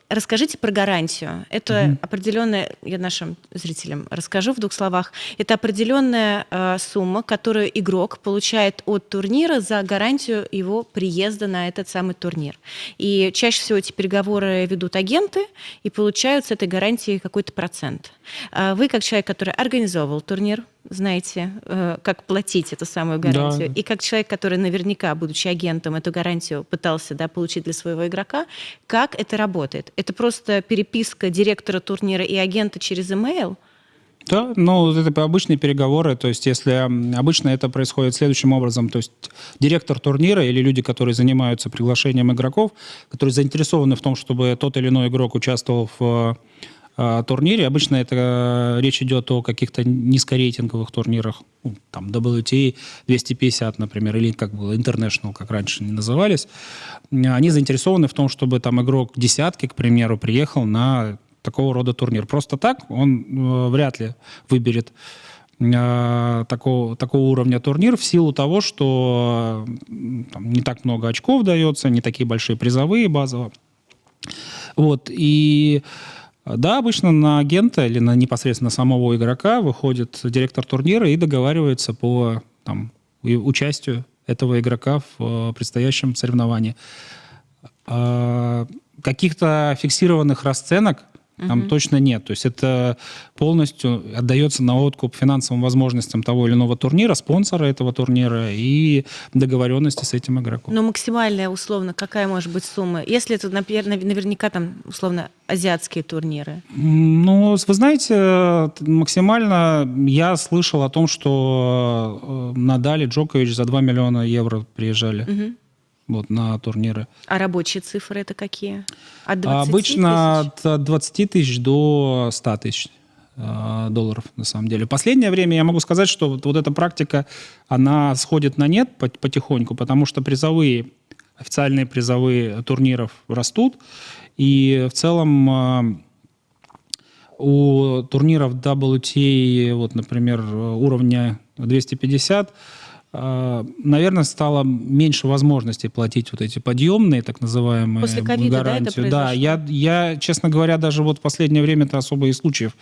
Расскажите про гарантию. Это определенная, я нашим зрителям расскажу в двух словах, это определенная сумма, которую игрок получает от турнира за гарантию его приезда на этот самый турнир. И чаще всего эти переговоры ведут агенты и получают с этой гарантии какой-то процент. Вы, как человек, который организовывал турнир, знаете, как платить эту самую гарантию. Да. И как человек, который наверняка, будучи агентом, эту гарантию пытался получить для своего игрока, как это работает? Это просто переписка директора турнира и агента через имейл? Да, ну, это обычные переговоры, то есть если обычно это происходит следующим образом, то есть директор турнира или люди, которые занимаются приглашением игроков, которые заинтересованы в том, чтобы тот или иной игрок участвовал в турнире. Обычно это речь идет о каких-то низкорейтинговых турнирах, там WTA 250, например, или как было International, как раньше они назывались. Они заинтересованы в том, чтобы там игрок десятки, к примеру, приехал на такого рода турнир. Просто так он вряд ли выберет такого уровня турнир в силу того, что там не так много очков дается, не такие большие призовые базово. Вот, и да, обычно на агента или на непосредственно самого игрока выходит директор турнира и договаривается по участию этого игрока в предстоящем соревновании. Каких-то фиксированных расценок там точно нет. То есть это полностью отдается на откуп финансовым возможностям того или иного турнира, спонсора этого турнира и договоренности с этим игроком. Но максимальная, условно, какая может быть сумма? Если это, наверняка, там, условно, азиатские турниры. Ну, вы знаете, максимально я слышал о том, что Надаль и Джокович за 2 миллиона евро приезжали. Вот, на турниры. А рабочие цифры это какие? От 20 Обычно тысяч? От 20 тысяч до 100 тысяч долларов, на самом деле. В последнее время я могу сказать, что вот эта практика, она сходит на нет потихоньку, потому что официальные призовые турниров растут, и в целом у турниров WTA, вот, например, уровня 250, наверное, стало меньше возможностей платить вот эти подъемные, так называемые, после ковида, гарантии. Да, это произошло? Да, я, честно говоря, даже вот в последнее время-то особо и случаев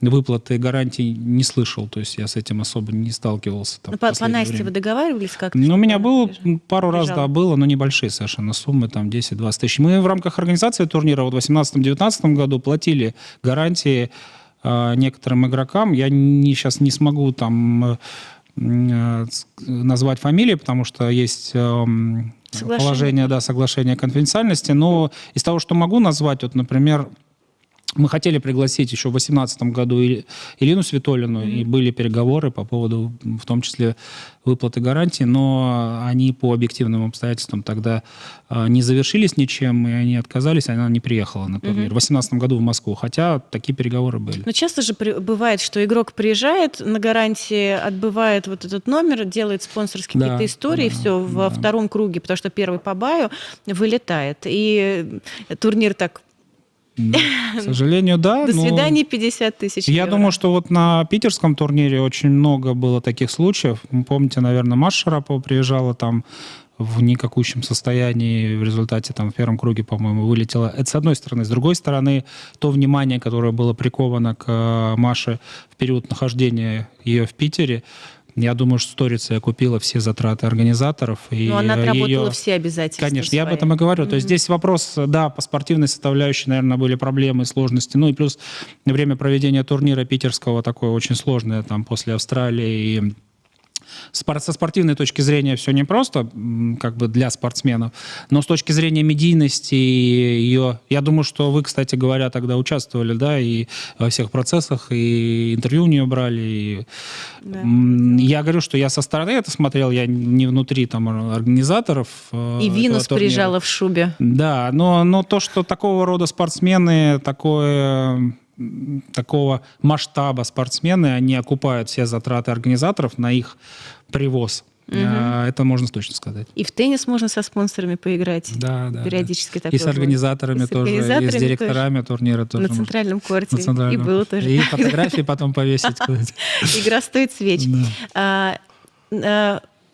выплаты гарантий не слышал. То есть я с этим особо не сталкивался. Там, по Насте вы договаривались как-то? Ну, у меня было пару раз, да, было, но небольшие совершенно суммы, там 10-20 тысяч. Мы в рамках организации турнира вот в 2018-2019 году платили гарантии некоторым игрокам. Я сейчас не смогу там назвать фамилии, потому что есть положение, соглашение о конфиденциальности, но из того, что могу назвать, вот, например, мы хотели пригласить еще в 2018 году Ирину Свитолину, и были переговоры по поводу, в том числе, выплаты гарантий, но они по объективным обстоятельствам тогда не завершились ничем, и они отказались, она не приехала на турнир. В 2018 году в Москву, хотя такие переговоры были. Но часто же бывает, что игрок приезжает на гарантии, отбывает вот этот номер, делает спонсорские какие-то истории, и все во втором круге, потому что первый по баю вылетает. И турнир так... К сожалению, да. До свидания, 50 тысяч евро. Я думаю, что вот на питерском турнире очень много было таких случаев. Вы помните, наверное, Маша Шарапова приезжала там в никакущем состоянии, в результате там в первом круге, по-моему, вылетела. Это с одной стороны. С другой стороны, то внимание, которое было приковано к Маше в период нахождения ее в Питере, Я думаю, что Сторица купила все затраты организаторов. Но она отработала ее... все обязательства. Конечно, я об свои. этом и говорю. То есть здесь вопрос, да, по спортивной составляющей, наверное, были проблемы, сложности. Ну и плюс время проведения турнира питерского такое очень сложное, там, после Австралии. И со спортивной точки зрения все непросто, как бы для спортсменов, но с точки зрения медийности ее... Я думаю, что вы, кстати говоря, тогда участвовали, да, и во всех процессах, и интервью у нее брали. И... Да. Я говорю, что я со стороны это смотрел, я не внутри там организаторов. И Винус приезжала в шубе. Да, но то, что такого рода спортсмены, такого масштаба спортсмены, они окупают все затраты организаторов на их привоз. Это можно точно сказать. И в теннис можно со спонсорами поиграть. Да. Периодически И с организаторами тоже, и с директорами турнира тоже. На центральном корте. На центральном. И было тоже. И фотографии потом повесить. Игра стоит свеч.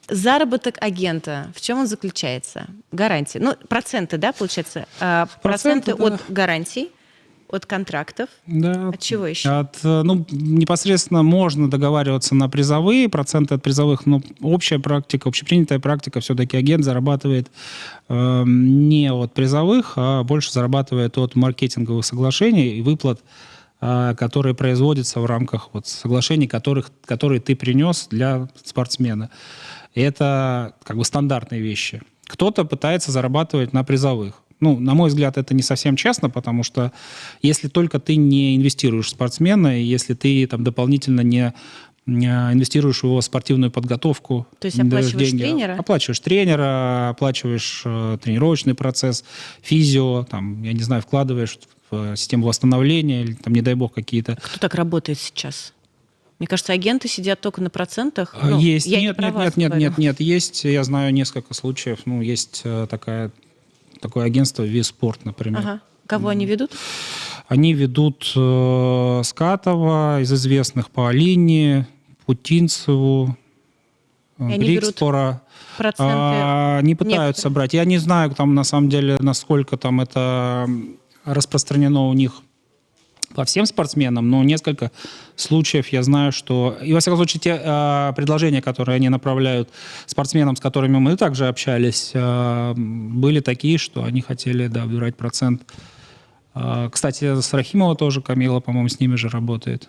Заработок агента, в чем он заключается? Гарантии. Ну, проценты, да, получается? Проценты от гарантий, от контрактов. Да. От чего еще? Непосредственно можно договариваться на призовые, проценты от призовых, но общая практика, общепринятая практика, все-таки агент зарабатывает не от призовых, а больше зарабатывает от маркетинговых соглашений и выплат, которые производятся в рамках соглашений, которые ты принес для спортсмена. И это как бы стандартные вещи. Кто-то пытается зарабатывать на призовых. На мой взгляд, это не совсем честно, потому что если только ты не инвестируешь в спортсмена, если ты там дополнительно не инвестируешь в его спортивную подготовку. То есть оплачиваешь тренера? Оплачиваешь тренера, оплачиваешь тренировочный процесс, физио, там, я не знаю, вкладываешь в систему восстановления, или там, не дай бог, какие-то... Кто так работает сейчас? Мне кажется, агенты сидят только на процентах. Есть. Нет. Есть, я знаю несколько случаев. Есть такое агентство «Виспорт», например. Ага. Кого они ведут? Они ведут Скатова, из известных по Алине, Путинцеву, Брикспора. Проценты не пытаются брать. Я не знаю, там на самом деле, насколько там это распространено у них по всем спортсменам, но несколько случаев я знаю, что... И, во всяком случае, те предложения, которые они направляют спортсменам, с которыми мы также общались, были такие, что они хотели, да, брать процент. Кстати, с Рахимова тоже Камила, по-моему, с ними же работает.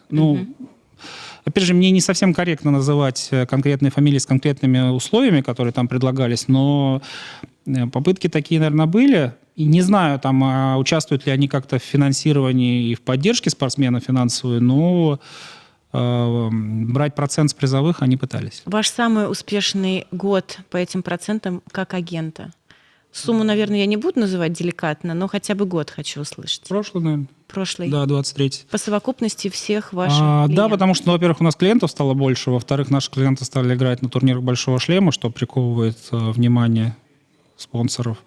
Опять же, мне не совсем корректно называть конкретные фамилии с конкретными условиями, которые там предлагались, но попытки такие, наверное, были. И не знаю, там, участвуют ли они как-то в финансировании и в поддержке спортсмена финансовой, но брать процент с призовых они пытались. Ваш самый успешный год по этим процентам как агента? Сумму, наверное, я не буду называть деликатно, но хотя бы год хочу услышать. Прошлый, наверное. Прошлый? Да, 23-й. По совокупности всех ваших клиентов? Да, потому что, во-первых, у нас клиентов стало больше, во-вторых, наши клиенты стали играть на турнирах «Большого шлема», что приковывает внимание спонсоров.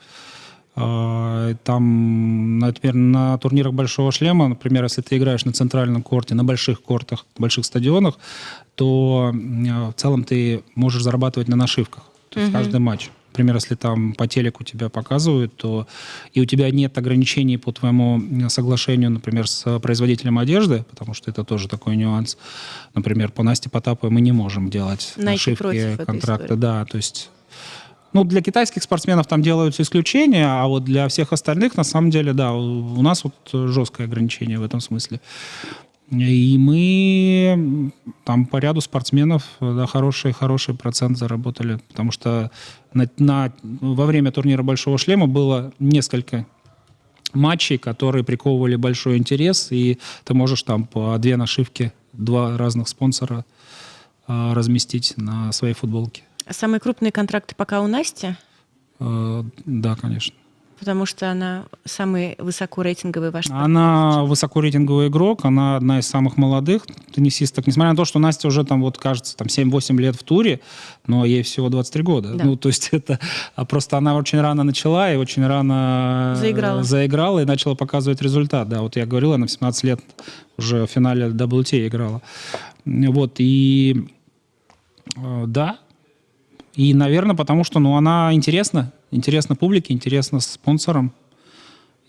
Там, например, на турнирах «Большого шлема», например, если ты играешь на центральном корте, на больших кортах, больших стадионах, то в целом ты можешь зарабатывать на нашивках. То есть каждый матч. Например, если там по телеку тебя показывают, то и у тебя нет ограничений по твоему соглашению, например, с производителем одежды, потому что это тоже такой нюанс. Например, по Насте Потаповой мы не можем делать нашивки, контракты. Да, то есть... для китайских спортсменов там делаются исключения, а вот для всех остальных, на самом деле, да, у нас жесткое ограничение в этом смысле. И мы там по ряду спортсменов хороший процент заработали, потому что во время турнира «Большого шлема» было несколько матчей, которые приковывали большой интерес, и ты можешь там по 2 нашивки, 2 разных спонсора разместить на своей футболке. Самые крупные контракты пока у Насти? Да, конечно. Потому что она самый высокорейтинговый ваш партнер. Она высокорейтинговый игрок, она одна из самых молодых теннисисток. Несмотря на то, что Настя уже там, кажется, 7-8 лет в туре, но ей всего 23 года. Да. То есть это... Просто она очень рано начала и очень рано заиграла и начала показывать результат. Да, я говорил, она в 17 лет уже в финале WTA играла. Да. И, наверное, потому что она интересна публике, интересна спонсорам.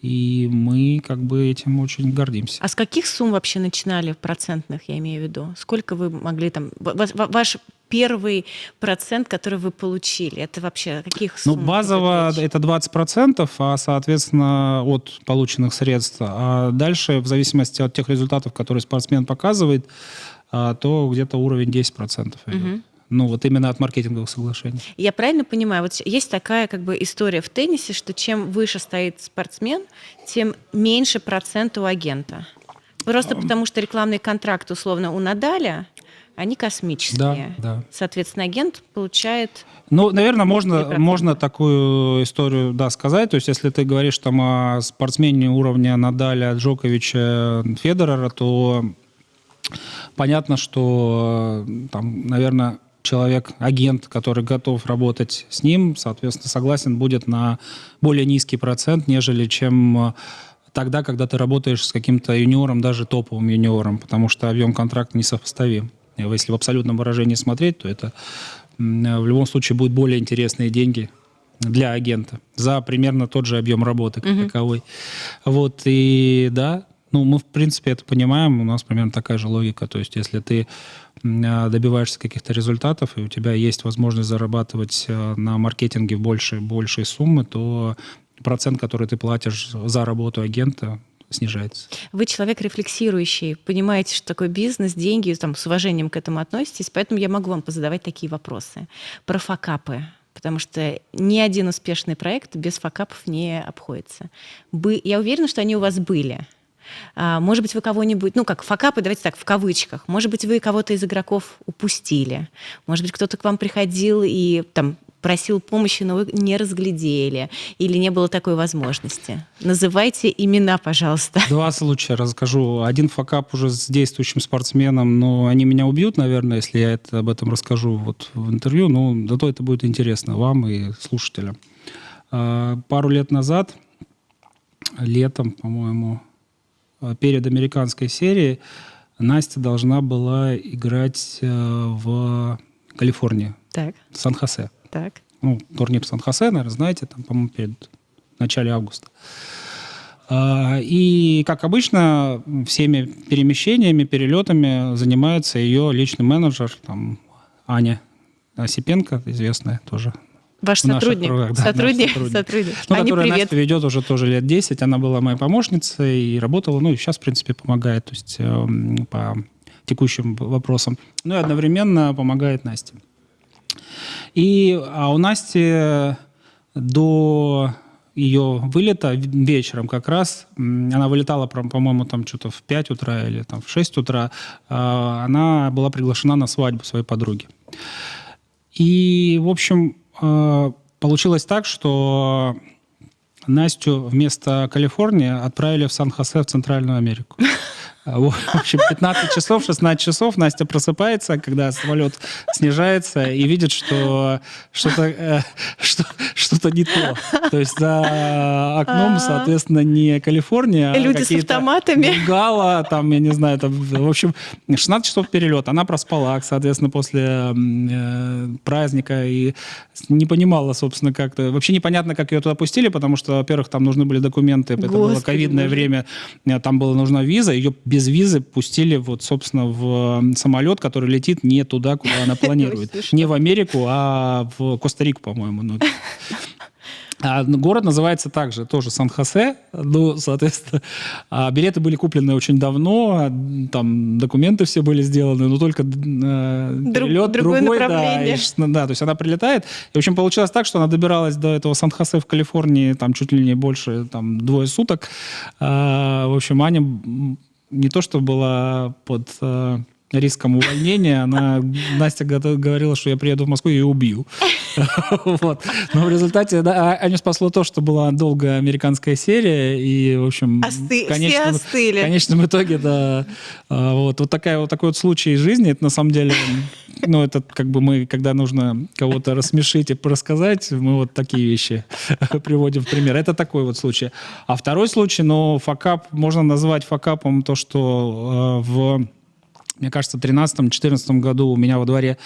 И мы как бы этим очень гордимся. А с каких сумм вообще начинали в процентных, я имею в виду? Сколько вы могли там... Ваш первый процент, который вы получили, это вообще о каких Ну, суммах базово идет речь? это 20%, а, соответственно, от полученных средств. А дальше, в зависимости от тех результатов, которые спортсмен показывает, то где-то уровень 10% идет. Ну, вот именно от маркетинговых соглашений. Я правильно понимаю, вот есть такая как бы история в теннисе, что чем выше стоит спортсмен, тем меньше процент у агента. Просто потому что рекламные контракты, условно, у Надаля, они космические. Да. Соответственно, агент получает... Ну, наверное, 3%. можно такую историю, да, сказать. То есть, если ты говоришь там о спортсмене уровня Надаля, Джоковича, Федерера, то понятно, что там, наверное, человек, агент, который готов работать с ним, соответственно, согласен будет на более низкий процент, нежели чем тогда, когда ты работаешь с каким-то юниором, даже топовым юниором, потому что объем контракта несопоставим. Если в абсолютном выражении смотреть, то это в любом случае будут более интересные деньги для агента за примерно тот же объем работы как таковой. Вот, и да, ну, мы, в принципе, это понимаем, у нас примерно такая же логика. То есть, если ты добиваешься каких-то результатов, и у тебя есть возможность зарабатывать на маркетинге большие суммы, то процент, который ты платишь за работу агента, снижается. Вы человек рефлексирующий, понимаете, что такое бизнес, деньги, там, с уважением к этому относитесь, поэтому я могу вам позадавать такие вопросы. Про факапы. Потому что ни один успешный проект без факапов не обходится. Я уверена, что они у вас были. Может быть, вы кого-нибудь, ну как факапы, давайте так, в кавычках, может быть, вы кого-то из игроков упустили, может быть, кто-то к вам приходил и там просил помощи, но вы не разглядели, или не было такой возможности. Называйте имена, пожалуйста. 2 случая расскажу. Один факап уже с действующим спортсменом, но они меня убьют, наверное, если я об этом расскажу вот в интервью, но зато это будет интересно вам и слушателям. Пару лет назад, летом, по-моему, перед американской серией, Настя должна была играть в Калифорнии, Так, в Сан-Хосе. так. Ну, турнир Сан-Хосе, наверное, знаете, там, по-моему, в начале августа. И, как обычно, всеми перемещениями, перелетами занимается ее личный менеджер, там, Аня Осипенко, известная тоже. Ваш в наших сотрудник. кругах, да, Сотрудник. наш Сотрудник. Ну, Аня, которая привет. Настя ведет уже тоже лет 10. Она была моей помощницей и работала, ну, и сейчас, в принципе, помогает, то есть по текущим вопросам. Ну, и одновременно помогает Насте. А у Насти до ее вылета вечером как раз, она вылетала, по-моему, там что-то в 5 утра или там в 6 утра, она была приглашена на свадьбу своей подруги. И, в общем, получилось так, что Настю вместо Калифорнии отправили в Сан-Хосе в Центральную Америку. В общем, 15 часов, 16 часов Настя просыпается, когда самолет снижается, и видит, что что-то не то. То есть за окном, соответственно, не Калифорния, а Люди с автоматами. Гала, там, я не знаю, там, в общем, 16 часов перелет. Она проспала, соответственно, после праздника, и не понимала, собственно, как-то... Вообще непонятно, как ее туда пустили, потому что, во-первых, там нужны были документы, это было ковидное время, там была нужна виза, ее без визы пустили, вот, собственно, в самолет, который летит не туда, куда она планирует. Не в Америку, а в Коста-Рику, по-моему. Город называется также, тоже Сан-Хосе, ну, соответственно, билеты были куплены очень давно, там документы все были сделаны, но только перелет другой, направление. Да, то есть она прилетает, и, в общем, получилось так, что она добиралась до этого Сан-Хосе в Калифорнии, там, чуть ли не больше, там, 2 суток. В общем, Аня не то, что была под риском увольнения, Настя говорила, что я приеду в Москву и ее убью. Вот. Но в результате Аню спасло то, что была долгая американская серия, и, в общем, все остыли. в конечном итоге, да, вот такой вот случай из жизни, это на самом деле, ну, это как бы мы, когда нужно кого-то рассмешить и рассказать, мы вот такие вещи приводим в пример. Это такой вот случай. А второй случай, ну, факап, можно назвать факапом то, что мне кажется, в 2013-2014 году у меня во дворе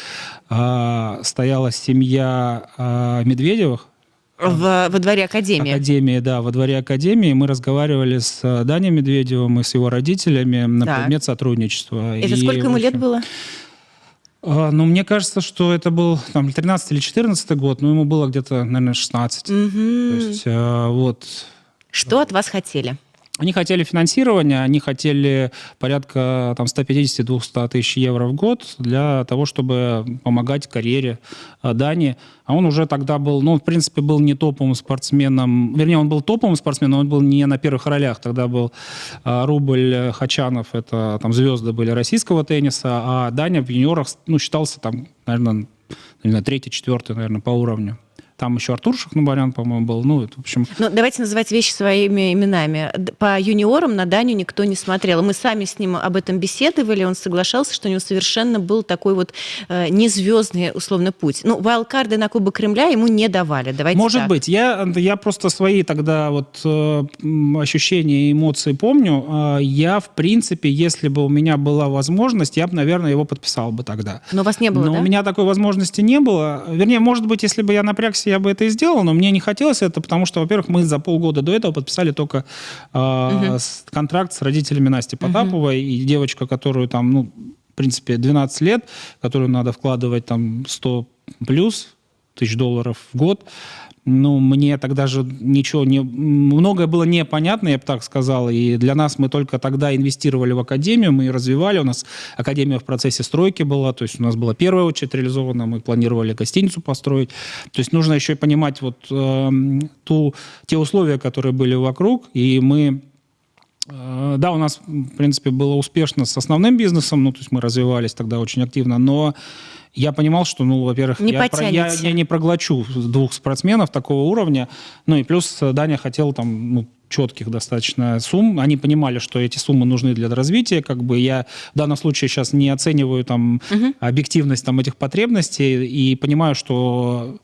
стояла семья Медведевых. Во дворе Академии. Академии, да, во дворе Академии. Мы разговаривали с Даней Медведевым и с его родителями на предмет сотрудничества. Это сколько ему лет было? Ну, мне кажется, что это был там 13 или 14 год, но ему было где-то, наверное, 16. То есть, вот. Что от вас хотели? Они хотели финансирования, они хотели порядка там, 150-200 тысяч евро в год для того, чтобы помогать карьере Дани. А он уже тогда был, ну, в принципе, был не топовым спортсменом. Вернее, он был топовым спортсменом, но он был не на первых ролях. Тогда был Рубль, Хачанов, это там звезды были российского тенниса, а Даня в юниорах, ну, считался там, наверное, третий, четвертый, наверное, по уровню. Там еще Артур Шахнабарян, по-моему, был. Ну, это, в общем... Ну, давайте называть вещи своими именами. По юниорам на Даню никто не смотрел. Мы сами с ним об этом беседовали, он соглашался, что у него совершенно был такой вот незвездный, условно, путь. Ну, вайлдкарды на Кубок Кремля ему не давали. Давайте Может так. быть. Я просто свои тогда вот ощущения и эмоции помню. Я, в принципе, если бы у меня была возможность, я бы, наверное, его подписал бы тогда. Но у вас не было, Но да? у меня такой возможности не было. Вернее, может быть, если бы я напрягся, я бы это и сделал, но мне не хотелось это, потому что, во-первых, мы за полгода до этого подписали только контракт с родителями Насти Потаповой, и девочка, которую там, ну, в принципе, 12 лет, которую надо вкладывать там 100 плюс тысяч долларов в год. Ну, мне тогда же ничего не... Многое было непонятно, я бы так сказал, и для нас мы только тогда инвестировали в академию, мы ее развивали, у нас академия в процессе стройки была, то есть у нас была первая очередь реализована, мы планировали гостиницу построить, то есть нужно еще и понимать вот те условия, которые были вокруг, и мы... Да, у нас, в принципе, было успешно с основным бизнесом, ну, то есть мы развивались тогда очень активно, но я понимал, что, ну, во-первых, я не проглочу двух спортсменов такого уровня, ну, и плюс Даня хотел там, ну, четких достаточно сумм. Они понимали, что эти суммы нужны для развития. Как бы я в данном случае сейчас не оцениваю там объективность там этих потребностей и понимаю, что...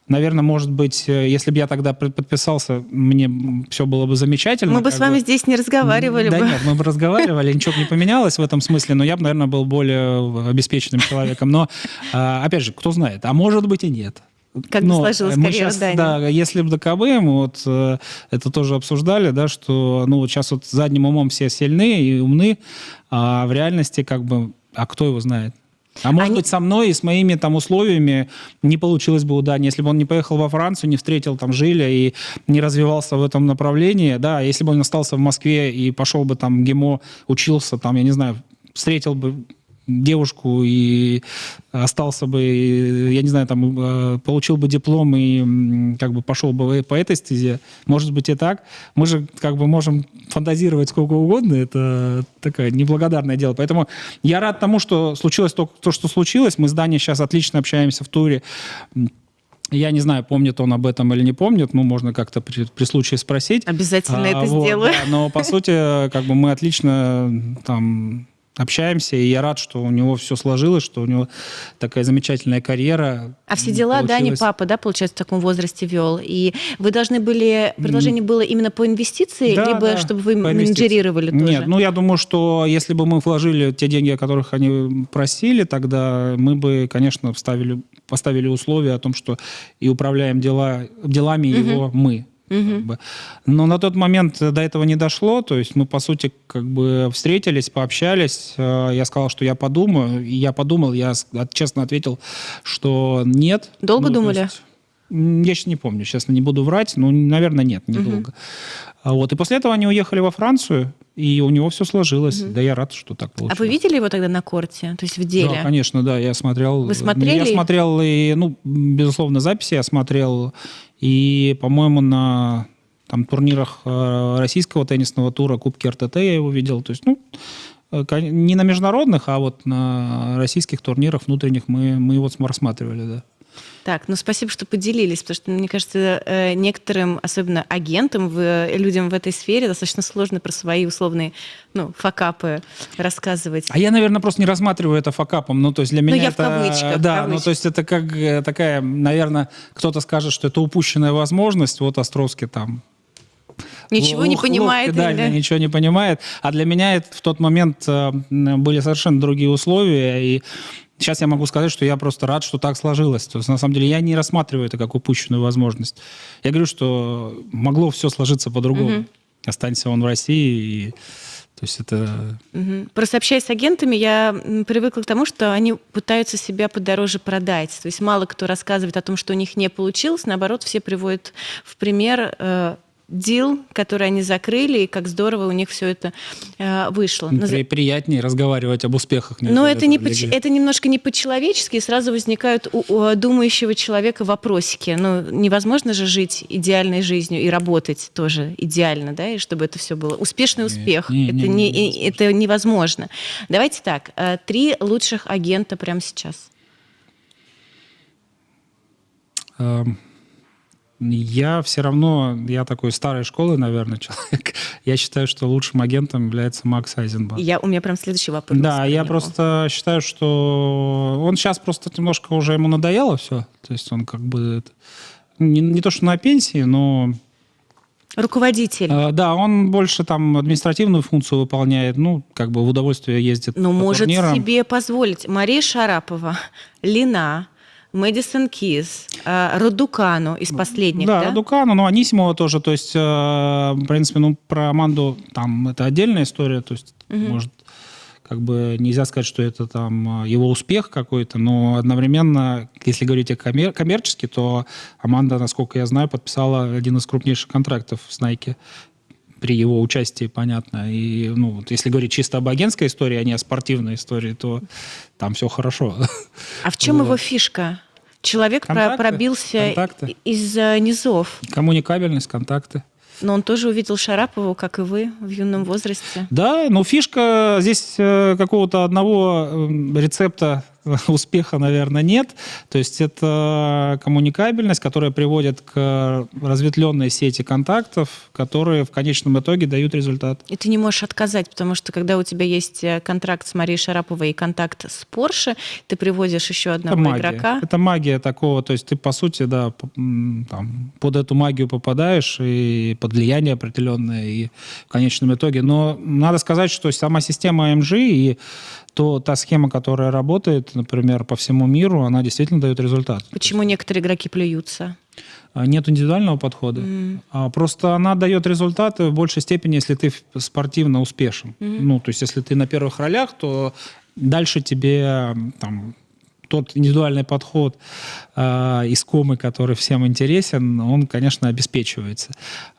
Наверное, может быть, если бы я тогда подписался, мне все было бы замечательно. Мы бы с вами здесь не разговаривали бы. Да нет, мы бы разговаривали, ничего бы не поменялось в этом смысле, но я бы, наверное, был более обеспеченным человеком. Но, опять же, кто знает, а может быть и нет. Как бы сложилась карьера Дани. Да, если бы до КБ, мы вот это тоже обсуждали, да, что ну, вот сейчас вот задним умом все сильны и умны, а в реальности как бы, а кто его знает? А может быть, со мной и с моими там условиями не получилось бы у Дани, если бы он не поехал во Францию, не встретил там Жиля и не развивался в этом направлении, да, если бы он остался в Москве и пошел бы там в ГИМО, учился там, я не знаю, встретил бы девушку и остался бы, я не знаю, там, получил бы диплом и как бы пошел бы по этой стезе. Может быть и так. Мы же как бы можем фантазировать сколько угодно. Это такое неблагодарное дело. Поэтому я рад тому, что случилось то, что случилось. Мы с Даней сейчас отлично общаемся в туре. Я не знаю, помнит он об этом или не помнит, ну, можно как-то при случае спросить. Обязательно это сделаю. Да, но, по сути, как бы мы отлично там... общаемся, и я рад, что у него все сложилось, что у него такая замечательная карьера. А все дела Дани папа, да, получается, в таком возрасте вел. И вы должны были, предложение было именно по инвестиции, да, либо да, чтобы вы менеджерировали тоже? Нет, ну я думаю, что если бы мы вложили те деньги, о которых они просили, тогда мы бы, конечно, поставили условия о том, что и управляем делами его мы. Как бы. Но на тот момент до этого не дошло, то есть мы, по сути, как бы встретились, пообщались, я сказал, что я подумаю, и я подумал, я честно ответил, что нет. Долго думали? Я сейчас не помню, честно, не буду врать, но, наверное, нет, недолго. Вот. И после этого они уехали во Францию, и у него все сложилось. Да, я рад, что так получилось. А вы видели его тогда на корте, то есть в деле? Да, конечно, да, я смотрел. Вы смотрели? Я смотрел, и, ну, безусловно, записи я смотрел, и, по-моему, на там, турнирах российского теннисного тура, Кубки РТТ я его видел. То есть, ну, не на международных, а вот на российских турнирах внутренних мы его рассматривали, да. Так, ну спасибо, что поделились, потому что, мне кажется, некоторым, особенно агентам, людям в этой сфере достаточно сложно про свои условные, ну, факапы рассказывать. А я, наверное, просто не рассматриваю это факапом. Ну, то есть для меня я это... в кавычках. Да, ну, то есть это как такая, наверное, кто-то скажет, что это упущенная возможность. Вот Островский там... Ничего не понимает. Да, ничего не понимает. А для меня это в тот момент были совершенно другие условия. И Сейчас я могу сказать, что я просто рад, что так сложилось. То есть, на самом деле, я не рассматриваю это как упущенную возможность. Я говорю, что могло все сложиться по-другому. Останься он в России, и... то есть это... Просто общаясь с агентами, я привыкла к тому, что они пытаются себя подороже продать. То есть мало кто рассказывает о том, что у них не получилось. Наоборот, все приводят в пример дил, который они закрыли, и как здорово у них все это вышло. Приятнее разговаривать об успехах. Но это немножко не по-человечески, и сразу возникают у думающего человека вопросики. Ну, невозможно же жить идеальной жизнью и работать тоже идеально, да, и чтобы это все было. Успешный успех. Это невозможно. Давайте так. 3 лучших агента прямо сейчас. Я все равно, я такой старой школы, наверное, человек. Я считаю, что лучшим агентом является Макс Айзенбах. У меня прям следующий вопрос. Да, я просто считаю, что он сейчас просто немножко уже ему надоело все. То есть он как бы не то, что на пенсии, но... Руководитель. Да, он больше там административную функцию выполняет, ну, как бы в удовольствие ездит по может турнирам. себе позволить. Мария Шарапова, Лина, Мэдисон Кис, Радукану из последних, да? Да, Радукану, но Анисимова тоже. То есть, в принципе, про Аманду там это отдельная история. То есть, может, как бы нельзя сказать, что это там его успех какой-то, но одновременно, если говорить о коммерчески, то Аманда, насколько я знаю, подписала один из крупнейших контрактов с Nike. При его участии, понятно. И, если говорить чисто об агентской истории, а не о спортивной истории, то там все хорошо. А в чем его фишка? Человек пробился из низов. Коммуникабельность, контакты. Но он тоже увидел Шарапову, как и вы, в юном возрасте. Да, но фишка здесь какого-то одного рецепта успеха, наверное, нет. То есть это коммуникабельность, которая приводит к разветвленной сети контактов, которые в конечном итоге дают результат. И ты не можешь отказать, потому что когда у тебя есть контракт с Марией Шараповой и контакт с Порше, ты приводишь еще одного игрока. Это магия такого. То есть ты, по сути, да, под эту магию попадаешь и под влияние определенное, и в конечном итоге. Но надо сказать, что сама система AMG и та схема, которая работает, например, по всему миру, она действительно дает результат. Почему некоторые игроки плюются? Нет индивидуального подхода. Просто она дает результаты в большей степени, если ты спортивно успешен. То есть если ты на первых ролях, то дальше тебе тот индивидуальный подход искомый, который всем интересен, он, конечно, обеспечивается.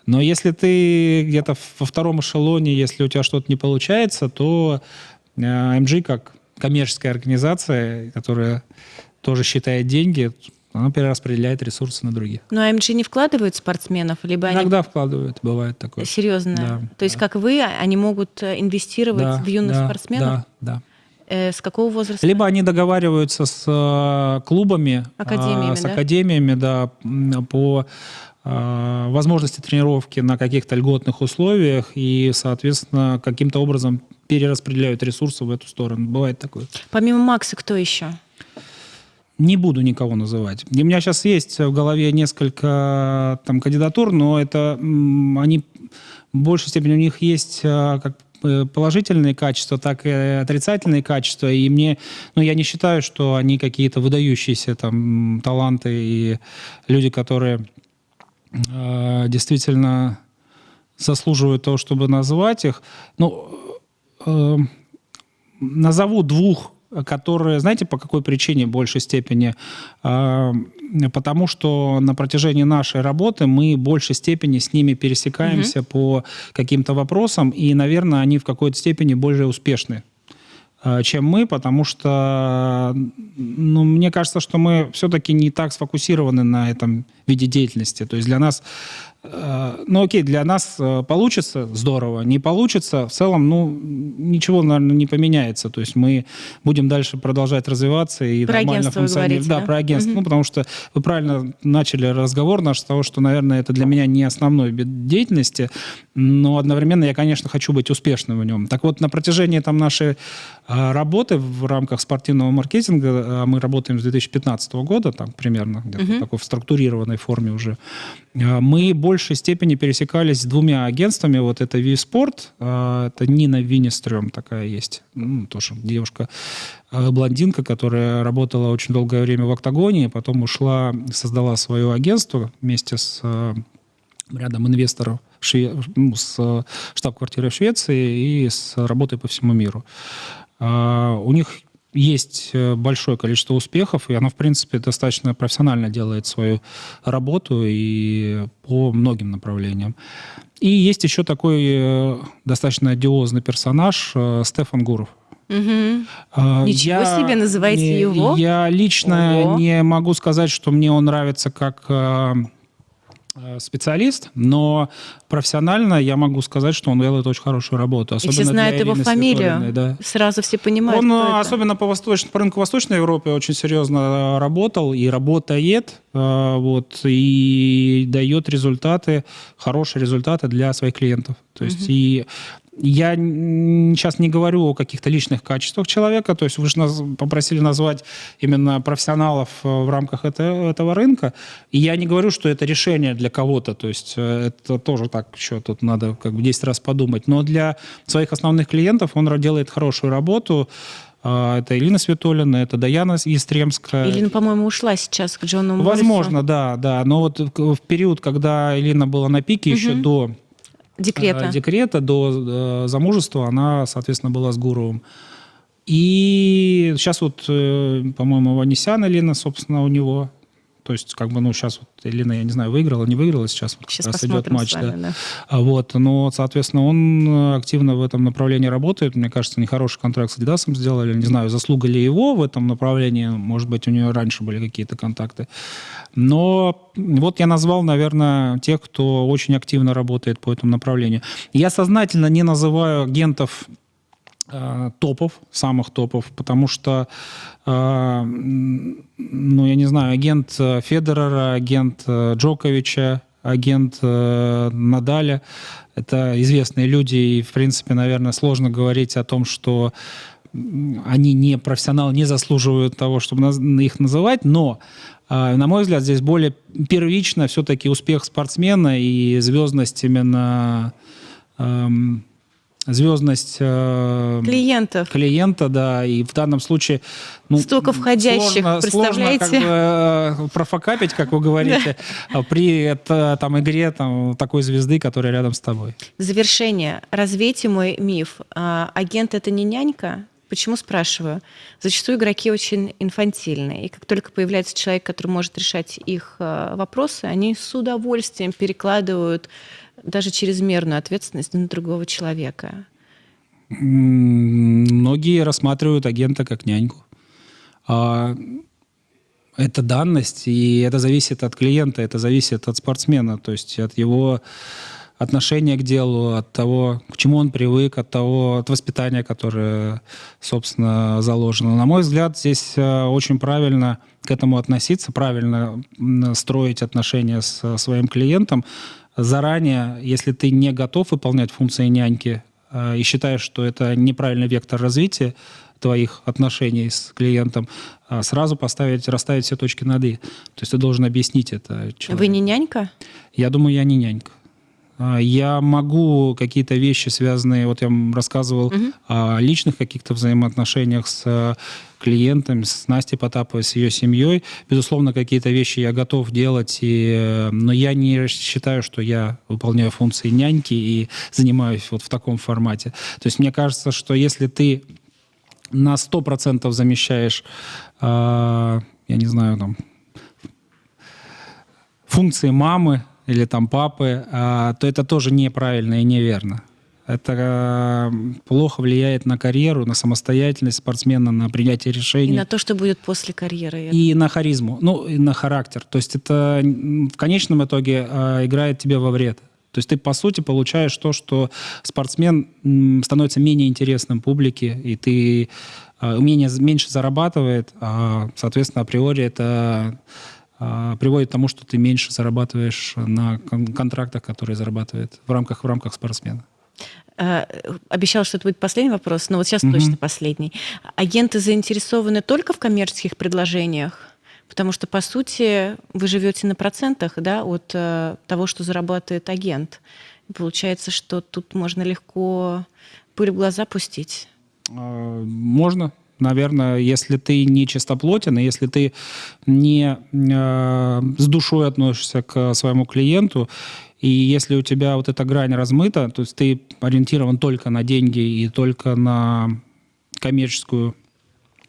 Но если ты где-то во втором эшелоне, если у тебя что-то не получается, то AMG как коммерческая организация, которая тоже считает деньги, она перераспределяет ресурсы на других. Но AMG не вкладывают спортсменов? Либо иногда вкладывают, бывает такое. Серьезно? Да, то есть, как вы, они могут инвестировать в юных спортсменов? Да. С какого возраста? Либо они договариваются с клубами, академиями, по возможности тренировки на каких-то льготных условиях и, соответственно, каким-то образом перераспределяют ресурсы в эту сторону. Бывает такое. Помимо Макса, кто еще? Не буду никого называть. У меня сейчас есть в голове несколько кандидатур, но это они в большей степени у них есть как положительные качества, так и отрицательные качества. И я не считаю, что они какие-то выдающиеся таланты и люди, которые действительно заслуживают того, чтобы назвать их. Назову 2, которые, знаете, по какой причине в большей степени? Потому что на протяжении нашей работы мы в большей степени с ними пересекаемся по каким-то вопросам, и, наверное, они в какой-то степени более успешны, чем мы, потому что, мне кажется, что мы все-таки не так сфокусированы на этом виде деятельности. То есть для нас, для нас получится здорово, не получится, в целом, ничего, наверное, не поменяется. То есть мы будем дальше продолжать развиваться и про нормально функционировать. Да, про агентство. Потому что вы правильно начали разговор наш с того, что, наверное, это для меня не основной вид деятельности, но одновременно я, конечно, хочу быть успешным в нем. Так вот, на протяжении нашей работы в рамках спортивного маркетинга, мы работаем с 2015 года, примерно, где-то такой в структурированной стандартной форме уже. Мы в большей степени пересекались с двумя агентствами. Вот это Виспорт, это Нина Виннистрём такая есть, тоже девушка-блондинка, которая работала очень долгое время в «Октагоне», потом ушла, создала свое агентство вместе с рядом инвесторов с штаб-квартирой в Швеции и с работой по всему миру. У них есть большое количество успехов, и она, в принципе, достаточно профессионально делает свою работу и по многим направлениям. И есть еще такой достаточно одиозный персонаж Стефан Гуров. Ничего себе, называете его? Я лично не могу сказать, что мне он нравится как специалист, но профессионально я могу сказать, что он делает очень хорошую работу. Особенно и все знают его фамилию. Да. Сразу все понимают, он, кто особенно по рынку Восточной Европы, очень серьезно работал и работает, и дает результаты, хорошие результаты для своих клиентов. То есть и я сейчас не говорю о каких-то личных качествах человека, то есть вы же нас попросили назвать именно профессионалов в рамках этого рынка, и я не говорю, что это решение для кого-то, то есть это тоже так, еще тут надо 10 раз подумать, но для своих основных клиентов он делает хорошую работу. Это Элина Светулина, это Даяна Естремская. Элина, по-моему, ушла сейчас к Джону Моррису. Возможно, да, но вот в период, когда Элина была на пике, еще до декрета, до замужества, она, соответственно, была с Гуровым. И сейчас вот, по-моему, Ванесян Элина, собственно, у него. То есть, сейчас вот Элина, я не знаю, выиграла, не выиграла, сейчас вот как раз идет матч. Да. Но, соответственно, он активно в этом направлении работает. Мне кажется, нехороший контракт с Адидасом сделали. Не знаю, заслуга ли его в этом направлении. Может быть, у нее раньше были какие-то контакты. Но вот я назвал, наверное, тех, кто очень активно работает по этому направлению. Я сознательно не называю агентов топов, самых топов, потому что, я не знаю, агент Федерера, агент Джоковича, агент Надаля – это известные люди, и, в принципе, наверное, сложно говорить о том, что они не профессионалы, не заслуживают того, чтобы их называть, но, на мой взгляд, здесь более первично все-таки успех спортсмена и звездность именно... звездность клиента, да, и в данном случае столько входящих, представляете? Сложно профокапить, как вы говорите, при игре такой звезды, которая рядом с тобой. В завершение, развейте мой миф. Агент — это не нянька? Почему спрашиваю? Зачастую игроки очень инфантильные, и как только появляется человек, который может решать их вопросы, они с удовольствием перекладывают даже чрезмерную ответственность на другого человека. Многие рассматривают агента как няньку. Это данность, и это зависит от клиента, это зависит от спортсмена, то есть от его отношения к делу, от того, к чему он привык, от воспитания, которое, собственно, заложено. На мой взгляд, здесь очень правильно к этому относиться, правильно строить отношения с своим клиентом. Заранее, если ты не готов выполнять функции няньки и считаешь, что это неправильный вектор развития твоих отношений с клиентом, сразу расставить все точки над «и». То есть ты должен объяснить это человеку. Вы не нянька? Я думаю, я не нянька. Я могу какие-то вещи, связанные, вот я вам рассказывал о личных каких-то взаимоотношениях с клиентами, с Настей Потаповой, с ее семьей. Безусловно, какие-то вещи я готов делать, но я не считаю, что я выполняю функции няньки и занимаюсь вот в таком формате. То есть мне кажется, что если ты на 100% замещаешь, я не знаю, функции мамы, или папы, то это тоже неправильно и неверно. Это плохо влияет на карьеру, на самостоятельность спортсмена, на принятие решений. И на то, что будет после карьеры. И на харизму, и на характер. То есть это в конечном итоге играет тебе во вред. То есть ты, по сути, получаешь то, что спортсмен становится менее интересным публике, и ты меньше зарабатывает, соответственно, априори это... приводит к тому, что ты меньше зарабатываешь на контрактах, которые зарабатывает в рамках спортсмена. Обещал, что это будет последний вопрос, но вот сейчас точно последний. Агенты заинтересованы только в коммерческих предложениях? Потому что, по сути, вы живете на процентах, да, от того, что зарабатывает агент. И получается, что тут можно легко пыль в глаза пустить. Можно. Наверное, если ты не чистоплотен, и если ты не с душой относишься к своему клиенту, и если у тебя вот эта грань размыта, то есть ты ориентирован только на деньги и только на коммерческую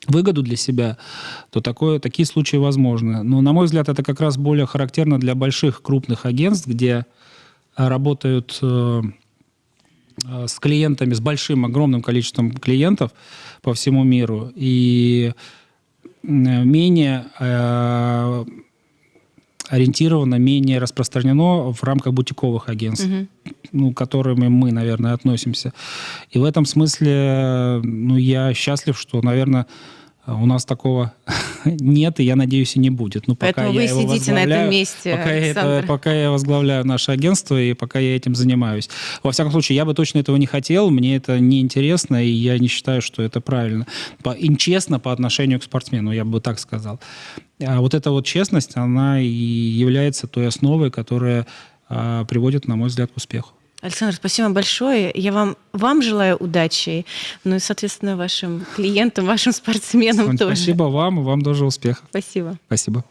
выгоду для себя, то такие случаи возможны. Но, на мой взгляд, это как раз более характерно для больших крупных агентств, где работают с клиентами, с большим, огромным количеством клиентов по всему миру, и менее ориентировано, менее распространено в рамках бутиковых агентств, к которым мы, наверное, относимся. И в этом смысле я счастлив, что, наверное, у нас такого нет, и я надеюсь, и не будет. Но поэтому пока вы я его сидите на этом месте, Александр. пока я возглавляю наше агентство, и пока я этим занимаюсь. Во всяком случае, я бы точно этого не хотел, мне это неинтересно, и я не считаю, что это правильно. И честно по отношению к спортсмену, я бы так сказал. А вот эта вот честность, она и является той основой, которая приводит, на мой взгляд, к успеху. Александр, спасибо большое. Я вам желаю удачи, ну и, соответственно, вашим клиентам, вашим спортсменам тоже. Спасибо вам, и вам тоже успехов. Спасибо. Спасибо.